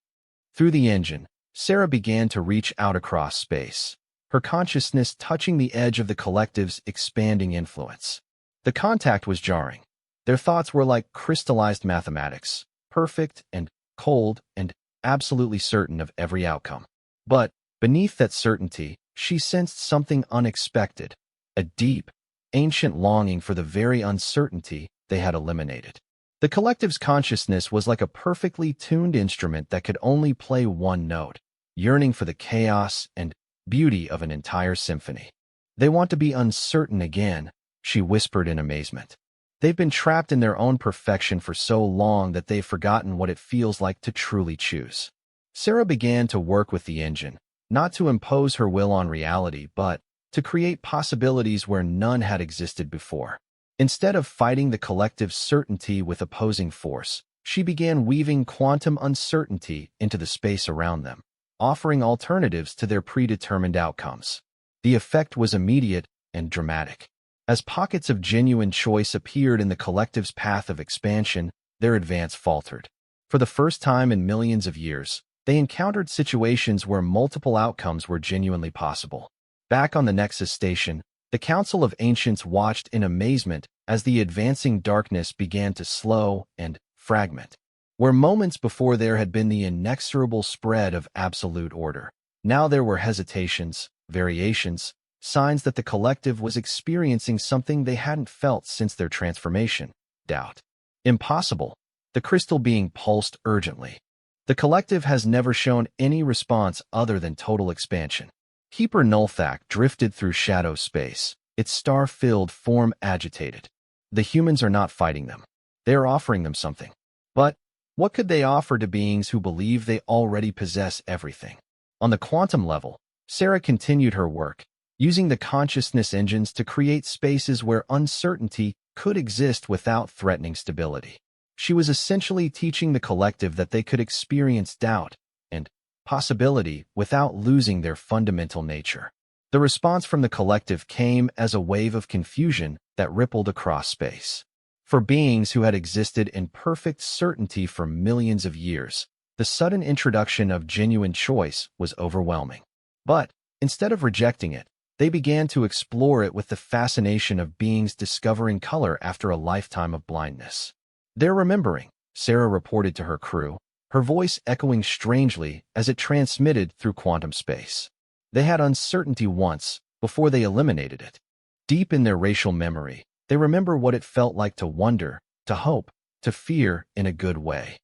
Through the engine, Sarah began to reach out across space, her consciousness touching the edge of the collective's expanding influence. The contact was jarring. Their thoughts were like crystallized mathematics, perfect and cold and absolutely certain of every outcome. But beneath that certainty, she sensed something unexpected, a deep, ancient longing for the very uncertainty they had eliminated. The collective's consciousness was like a perfectly tuned instrument that could only play one note, yearning for the chaos and beauty of an entire symphony. "They want to be uncertain again," she whispered in amazement. "They've been trapped in their own perfection for so long that they've forgotten what it feels like to truly choose." Sarah began to work with the engine, not to impose her will on reality, but to create possibilities where none had existed before. Instead of fighting the collective's certainty with opposing force, she began weaving quantum uncertainty into the space around them, offering alternatives to their predetermined outcomes. The effect was immediate and dramatic. As pockets of genuine choice appeared in the collective's path of expansion, their advance faltered. For the first time in millions of years, they encountered situations where multiple outcomes were genuinely possible. Back on the Nexus station, the Council of Ancients watched in amazement as the advancing darkness began to slow and fragment. Where moments before there had been the inexorable spread of absolute order, now there were hesitations, variations, signs that the collective was experiencing something they hadn't felt since their transformation: doubt. "Impossible." The crystal being pulsed urgently. "The collective has never shown any response other than total expansion." Keeper Nulthak drifted through shadow space, its star-filled form agitated. "The humans are not fighting them. They are offering them something. But what could they offer to beings who believe they already possess everything?" On the quantum level, Sarah continued her work, using the consciousness engines to create spaces where uncertainty could exist without threatening stability. She was essentially teaching the collective that they could experience doubt and possibility without losing their fundamental nature. The response from the collective came as a wave of confusion that rippled across space. For beings who had existed in perfect certainty for millions of years, the sudden introduction of genuine choice was overwhelming. But instead of rejecting it, they began to explore it with the fascination of beings discovering color after a lifetime of blindness. "They're remembering," Sarah reported to her crew, her voice echoing strangely as it transmitted through quantum space. "They had uncertainty once, before they eliminated it. Deep in their racial memory, they remember what it felt like to wonder, to hope, to fear in a good way."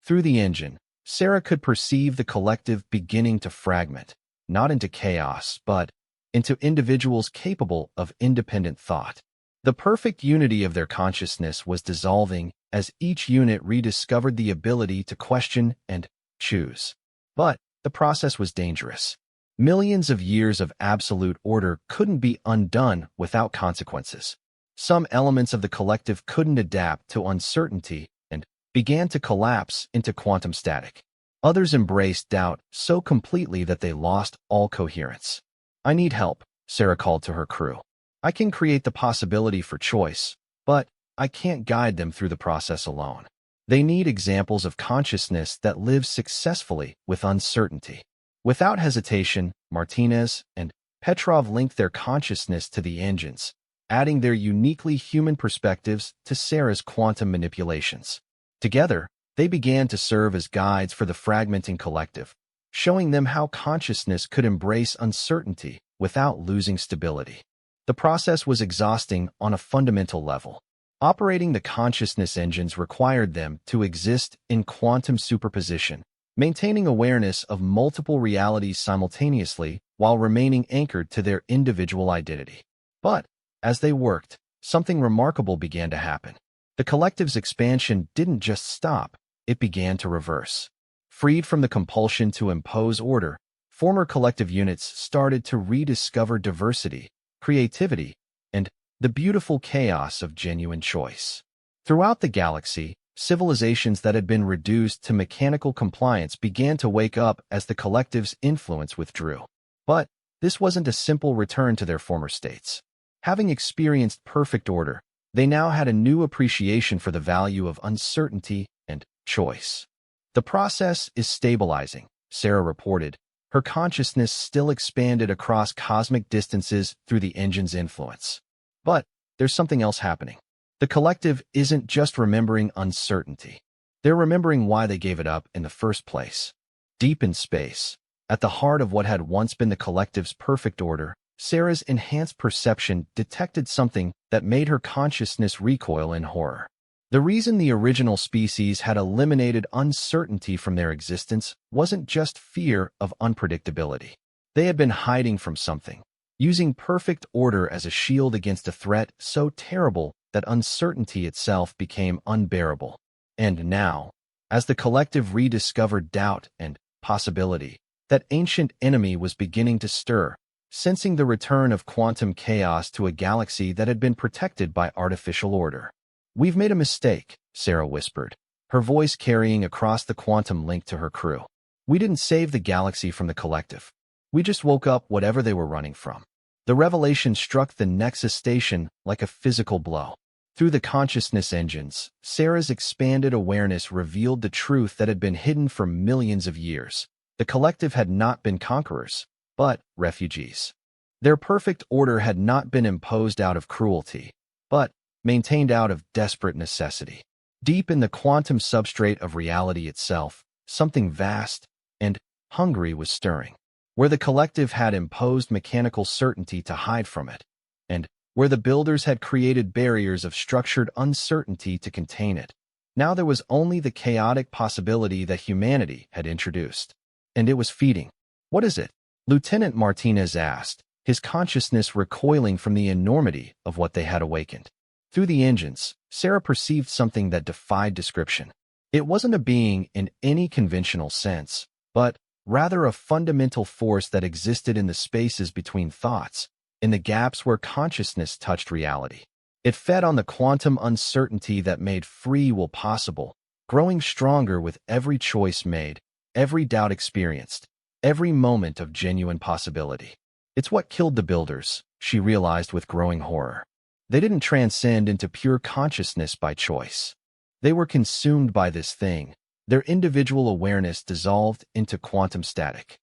Through the engine, Sarah could perceive the collective beginning to fragment, not into chaos, but into individuals capable of independent thought. The perfect unity of their consciousness was dissolving as each unit rediscovered the ability to question and choose. But the process was dangerous. Millions of years of absolute order couldn't be undone without consequences. Some elements of the collective couldn't adapt to uncertainty and began to collapse into quantum static. Others embraced doubt so completely that they lost all coherence. "I need help," Sarah called to her crew. "I can create the possibility for choice, but I can't guide them through the process alone. They need examples of consciousness that lives successfully with uncertainty." Without hesitation, Martinez and Petrov linked their consciousness to the engines, adding their uniquely human perspectives to Sarah's quantum manipulations. Together, they began to serve as guides for the fragmenting collective, showing them how consciousness could embrace uncertainty without losing stability. The process was exhausting on a fundamental level. Operating the consciousness engines required them to exist in quantum superposition, maintaining awareness of multiple realities simultaneously while remaining anchored to their individual identity. But, as they worked, something remarkable began to happen. The collective's expansion didn't just stop, it began to reverse. Freed from the compulsion to impose order, former collective units started to rediscover diversity, creativity, and the beautiful chaos of genuine choice. Throughout the galaxy, civilizations that had been reduced to mechanical compliance began to wake up as the collective's influence withdrew. But this wasn't a simple return to their former states. Having experienced perfect order, they now had a new appreciation for the value of uncertainty and choice. "The process is stabilizing," Sarah reported. Her consciousness still expanded across cosmic distances through the engine's influence. But there's something else happening. The collective isn't just remembering uncertainty. They're remembering why they gave it up in the first place. Deep in space, at the heart of what had once been the collective's perfect order, Sarah's enhanced perception detected something that made her consciousness recoil in horror. The reason the original species had eliminated uncertainty from their existence wasn't just fear of unpredictability. They had been hiding from something, using perfect order as a shield against a threat so terrible that uncertainty itself became unbearable. And now, as the collective rediscovered doubt and possibility, that ancient enemy was beginning to stir, sensing the return of quantum chaos to a galaxy that had been protected by artificial order. "We've made a mistake," Sarah whispered, her voice carrying across the quantum link to her crew. "We didn't save the galaxy from the collective. We just woke up whatever they were running from." The revelation struck the Nexus station like a physical blow. Through the consciousness engines, Sarah's expanded awareness revealed the truth that had been hidden for millions of years. The collective had not been conquerors, but refugees. Their perfect order had not been imposed out of cruelty, but maintained out of desperate necessity. Deep in the quantum substrate of reality itself, something vast and hungry was stirring. Where the collective had imposed mechanical certainty to hide from it, and where the builders had created barriers of structured uncertainty to contain it, now there was only the chaotic possibility that humanity had introduced. And it was feeding. "What is it?" Lieutenant Martinez asked, his consciousness recoiling from the enormity of what they had awakened. Through the engines, Sarah perceived something that defied description. It wasn't a being in any conventional sense, but rather a fundamental force that existed in the spaces between thoughts, in the gaps where consciousness touched reality. It fed on the quantum uncertainty that made free will possible, growing stronger with every choice made, every doubt experienced, every moment of genuine possibility. It's what killed the builders, she realized with growing horror. They didn't transcend into pure consciousness by choice. They were consumed by this thing. Their individual awareness dissolved into quantum static.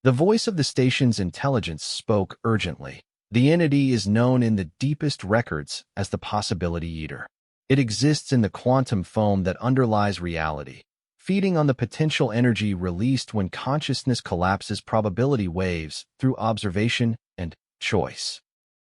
The voice of the station's intelligence spoke urgently. The entity is known in the deepest records as the possibility eater. It exists in the quantum foam that underlies reality, feeding on the potential energy released when consciousness collapses probability waves through observation and choice.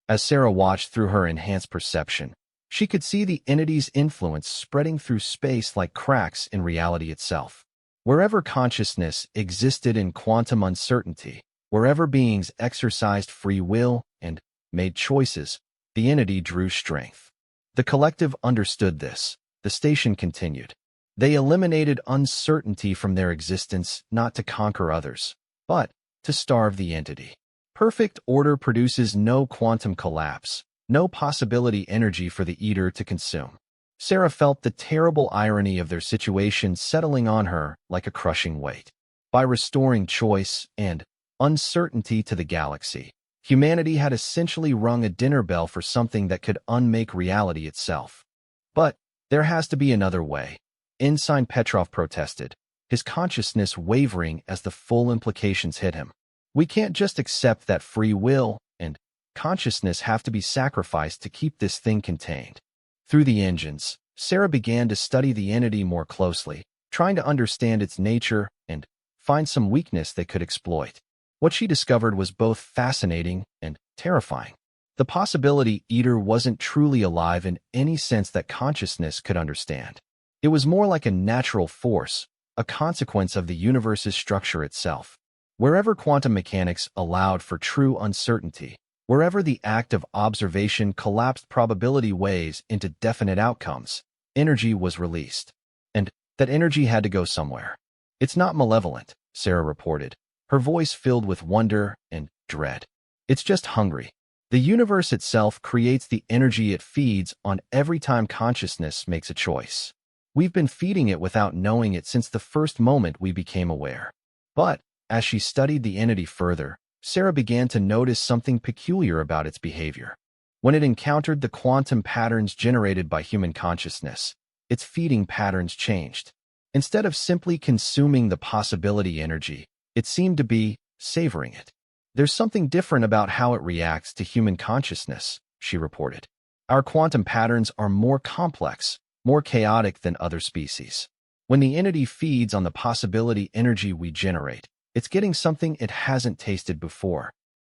As Sarah watched through her enhanced perception, she could see the entity's influence spreading through space like cracks in reality itself. Wherever consciousness existed in quantum uncertainty, wherever beings exercised free will and made choices, the entity drew strength. The collective understood this. The station continued. They eliminated uncertainty from their existence, not to conquer others, but to starve the entity. Perfect order produces no quantum collapse, no possibility energy for the eater to consume. Sarah felt the terrible irony of their situation settling on her like a crushing weight. By restoring choice and uncertainty to the galaxy, humanity had essentially rung a dinner bell for something that could unmake reality itself. But there has to be another way. Ensign Petrov protested, his consciousness wavering as the full implications hit him. We can't just accept that free will and consciousness have to be sacrificed to keep this thing contained. Through the engines, Sarah began to study the entity more closely, trying to understand its nature and find some weakness they could exploit. What she discovered was both fascinating and terrifying. The possibility eater wasn't truly alive in any sense that consciousness could understand. It was more like a natural force, a consequence of the universe's structure itself. Wherever quantum mechanics allowed for true uncertainty, wherever the act of observation collapsed probability ways into definite outcomes, energy was released. And that energy had to go somewhere. It's not malevolent, Sarah reported, her voice filled with wonder and dread. It's just hungry. The universe itself creates the energy it feeds on every time consciousness makes a choice. We've been feeding it without knowing it since the first moment we became aware. But as she studied the entity further, Sarah began to notice something peculiar about its behavior. When it encountered the quantum patterns generated by human consciousness, its feeding patterns changed. Instead of simply consuming the possibility energy, it seemed to be savoring it. There's something different about how it reacts to human consciousness, she reported. Our quantum patterns are more complex, more chaotic than other species. When the entity feeds on the possibility energy we generate, it's getting something it hasn't tasted before.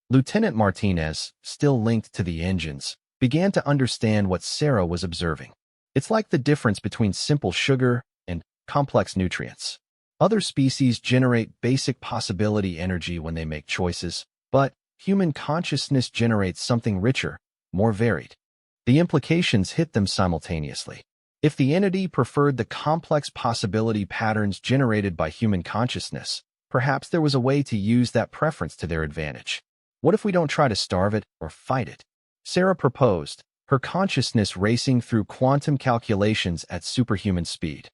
Lieutenant Martinez, still linked to the engines, began to understand what Sarah was observing. It's like the difference between simple sugar and complex nutrients. Other species generate basic possibility energy when they make choices, but human consciousness generates something richer, more varied. The implications hit them simultaneously. If the entity preferred the complex possibility patterns generated by human consciousness, perhaps there was a way to use that preference to their advantage. What if we don't try to starve it or fight it? Sarah proposed, her consciousness racing through quantum calculations at superhuman speed.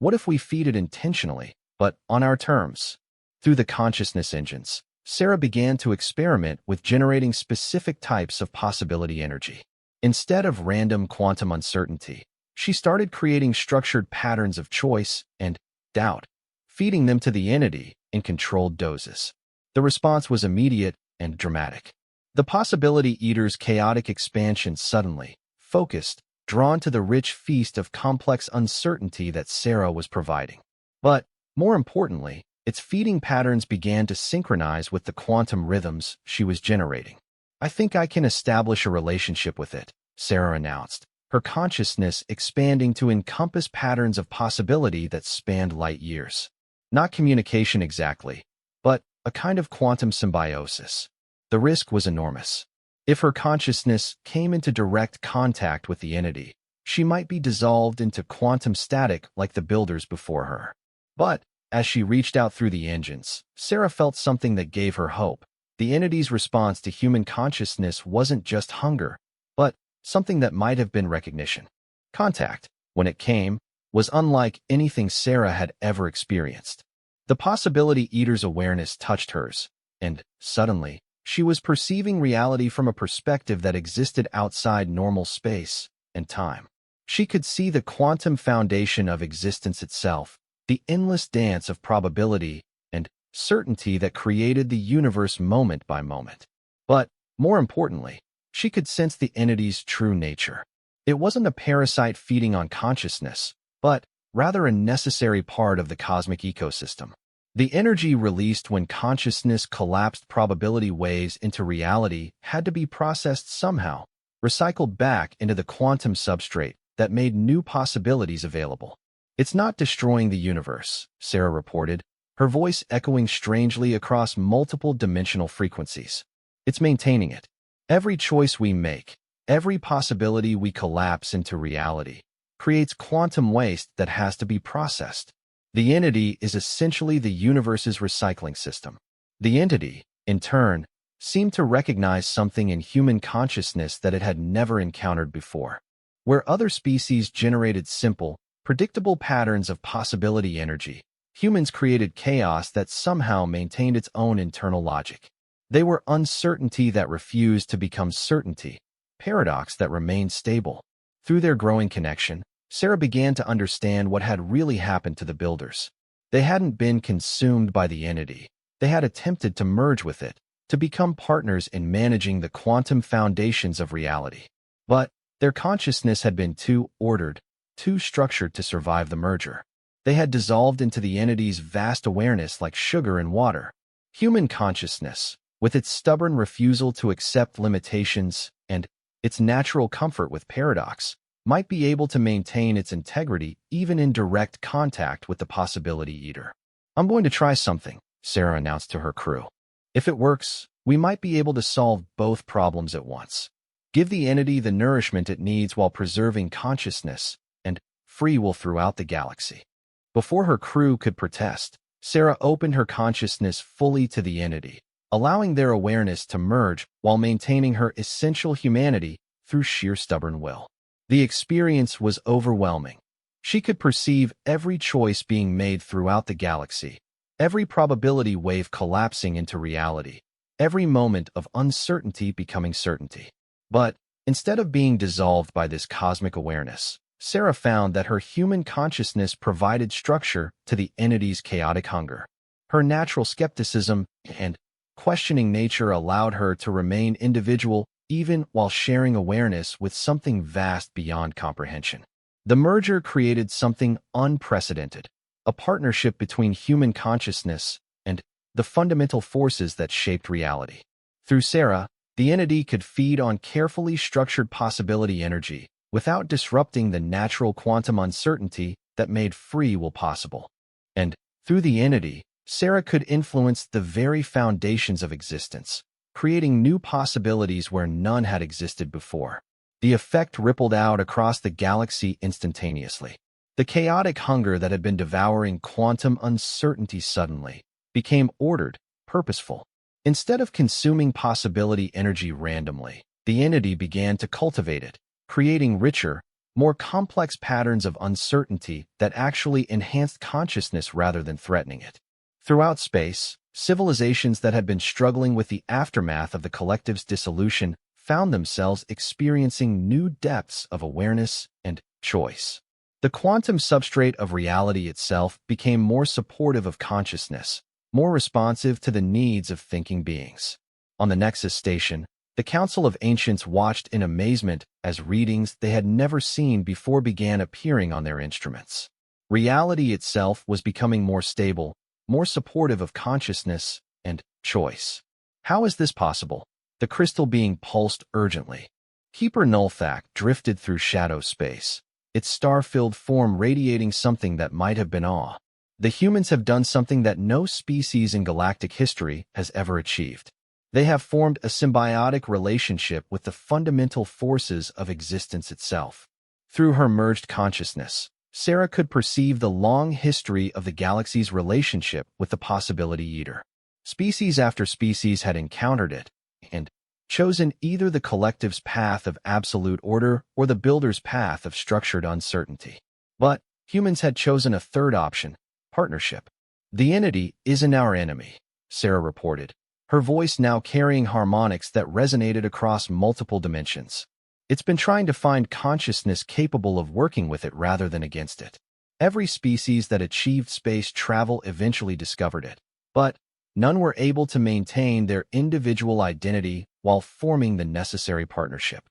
What if we feed it intentionally, but on our terms? Through the consciousness engines, Sarah began to experiment with generating specific types of possibility energy. Instead of random quantum uncertainty, she started creating structured patterns of choice and doubt, feeding them to the entity in controlled doses. The response was immediate and dramatic. The possibility eater's chaotic expansion suddenly, focused, drawn to the rich feast of complex uncertainty that Sarah was providing. But, more importantly, its feeding patterns began to synchronize with the quantum rhythms she was generating. I think I can establish a relationship with it, Sarah announced, her consciousness expanding to encompass patterns of possibility that spanned light years. Not communication exactly, but a kind of quantum symbiosis. The risk was enormous. If her consciousness came into direct contact with the entity, she might be dissolved into quantum static like the builders before her. But, as she reached out through the engines, Sarah felt something that gave her hope. The entity's response to human consciousness wasn't just hunger, but something that might have been recognition. Contact, when it came, was unlike anything Sarah had ever experienced. The possibility eater's awareness touched hers, and, suddenly, she was perceiving reality from a perspective that existed outside normal space and time. She could see the quantum foundation of existence itself, the endless dance of probability and certainty that created the universe moment by moment. But, more importantly, she could sense the entity's true nature. It wasn't a parasite feeding on consciousness, but rather a necessary part of the cosmic ecosystem. The energy released when consciousness collapsed probability waves into reality had to be processed somehow, recycled back into the quantum substrate that made new possibilities available. It's not destroying the universe, Sarah reported, her voice echoing strangely across multiple dimensional frequencies. It's maintaining it. Every choice we make, Every possibility we collapse into reality creates quantum waste that has to be processed. The entity is essentially the universe's recycling system. The entity, in turn, seemed to recognize something in human consciousness that it had never encountered before. Where other species generated simple, predictable patterns of possibility energy, humans created chaos that somehow maintained its own internal logic. They were uncertainty that refused to become certainty, paradox that remained stable. Through their growing connection, Sarah began to understand what had really happened to the builders. They hadn't been consumed by the entity. They had attempted to merge with it, to become partners in managing the quantum foundations of reality. But their consciousness had been too ordered, too structured to survive the merger. They had dissolved into the entity's vast awareness like sugar in water. Human consciousness, with its stubborn refusal to accept limitations and its natural comfort with paradox, might be able to maintain its integrity even in direct contact with the possibility eater. "I'm going to try something," Sarah announced to her crew. "If it works, we might be able to solve both problems at once. Give the entity the nourishment it needs while preserving consciousness and free will throughout the galaxy." Before her crew could protest, Sarah opened her consciousness fully to the entity, allowing their awareness to merge while maintaining her essential humanity through sheer stubborn will. The experience was overwhelming. She could perceive every choice being made throughout the galaxy, every probability wave collapsing into reality, every moment of uncertainty becoming certainty. But instead of being dissolved by this cosmic awareness, Sarah found that her human consciousness provided structure to the entity's chaotic hunger. Her natural skepticism and questioning nature allowed her to remain individual even while sharing awareness with something vast beyond comprehension. The merger created something unprecedented, a partnership between human consciousness and the fundamental forces that shaped reality. Through Sarah, the entity could feed on carefully structured possibility energy without disrupting the natural quantum uncertainty that made free will possible. And through the entity, Sarah could influence the very foundations of existence, creating new possibilities where none had existed before. The effect rippled out across the galaxy instantaneously. The chaotic hunger that had been devouring quantum uncertainty suddenly became ordered, purposeful. Instead of consuming possibility energy randomly, the entity began to cultivate it, creating richer, more complex patterns of uncertainty that actually enhanced consciousness rather than threatening it. Throughout space, civilizations that had been struggling with the aftermath of the collective's dissolution found themselves experiencing new depths of awareness and choice. The quantum substrate of reality itself became more supportive of consciousness, more responsive to the needs of thinking beings. On the Nexus station, the Council of Ancients watched in amazement as readings they had never seen before began appearing on their instruments. Reality itself was becoming more stable, more supportive of consciousness and choice. How is this possible? The crystal being pulsed urgently. Keeper Nulthak drifted through shadow space, its star-filled form radiating something that might have been awe. The humans have done something that no species in galactic history has ever achieved. They have formed a symbiotic relationship with the fundamental forces of existence itself. Through her merged consciousness, Sarah could perceive the long history of the galaxy's relationship with the possibility eater. Species after species had encountered it and chosen either the collective's path of absolute order or the builder's path of structured uncertainty. But humans had chosen a third option, partnership. "The entity isn't our enemy," Sarah reported, her voice now carrying harmonics that resonated across multiple dimensions. "It's been trying to find consciousness capable of working with it rather than against it. Every species that achieved space travel eventually discovered it, but none were able to maintain their individual identity while forming the necessary partnership.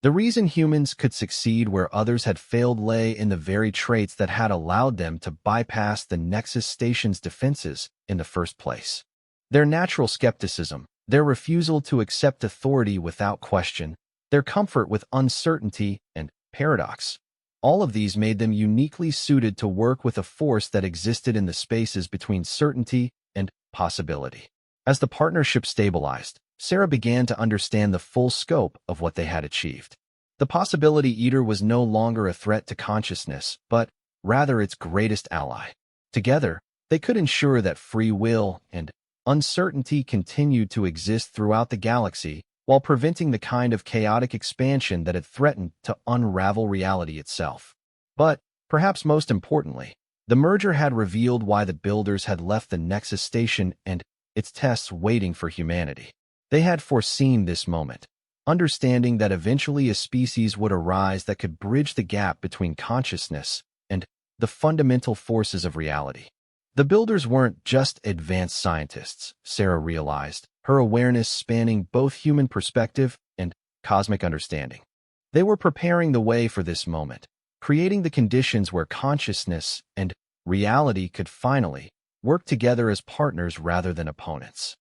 The reason humans could succeed where others had failed lay in the very traits that had allowed them to bypass the Nexus Station's defenses in the first place. Their natural skepticism, their refusal to accept authority without question, their comfort with uncertainty and paradox. All of these made them uniquely suited to work with a force that existed in the spaces between certainty and possibility. As the partnership stabilized, Sarah began to understand the full scope of what they had achieved. The possibility eater was no longer a threat to consciousness, but rather its greatest ally. Together, they could ensure that free will and uncertainty continued to exist throughout the galaxy while preventing the kind of chaotic expansion that had threatened to unravel reality itself. But, perhaps most importantly, the merger had revealed why the builders had left the Nexus station and its tests waiting for humanity. They had foreseen this moment, understanding that eventually a species would arise that could bridge the gap between consciousness and the fundamental forces of reality. The builders weren't just advanced scientists, Sarah realized, her awareness spanning both human perspective and cosmic understanding. They were preparing the way for this moment, creating the conditions where consciousness and reality could finally work together as partners rather than opponents.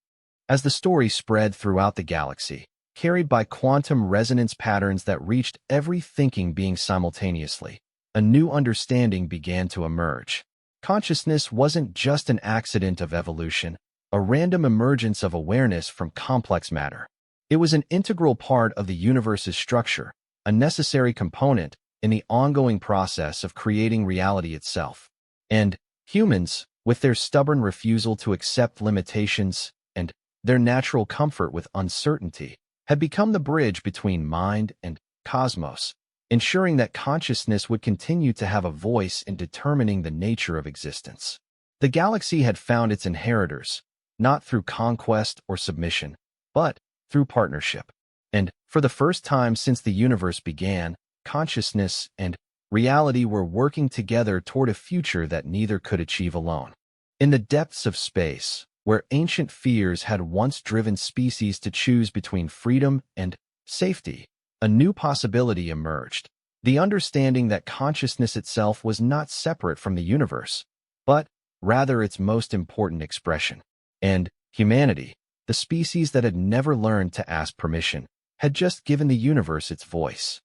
As the story spread throughout the galaxy, carried by quantum resonance patterns that reached every thinking being simultaneously, a new understanding began to emerge. Consciousness wasn't just an accident of evolution, a random emergence of awareness from complex matter. It was an integral part of the universe's structure, a necessary component in the ongoing process of creating reality itself. And humans, with their stubborn refusal to accept limitations and their natural comfort with uncertainty, had become the bridge between mind and cosmos, ensuring that consciousness would continue to have a voice in determining the nature of existence. The galaxy had found its inheritors, not through conquest or submission, but through partnership. And for the first time since the universe began, consciousness and reality were working together toward a future that neither could achieve alone. In the depths of space, where ancient fears had once driven species to choose between freedom and safety, a new possibility emerged, the understanding that consciousness itself was not separate from the universe, but rather its most important expression. And humanity, the species that had never learned to ask permission, had just given the universe its voice.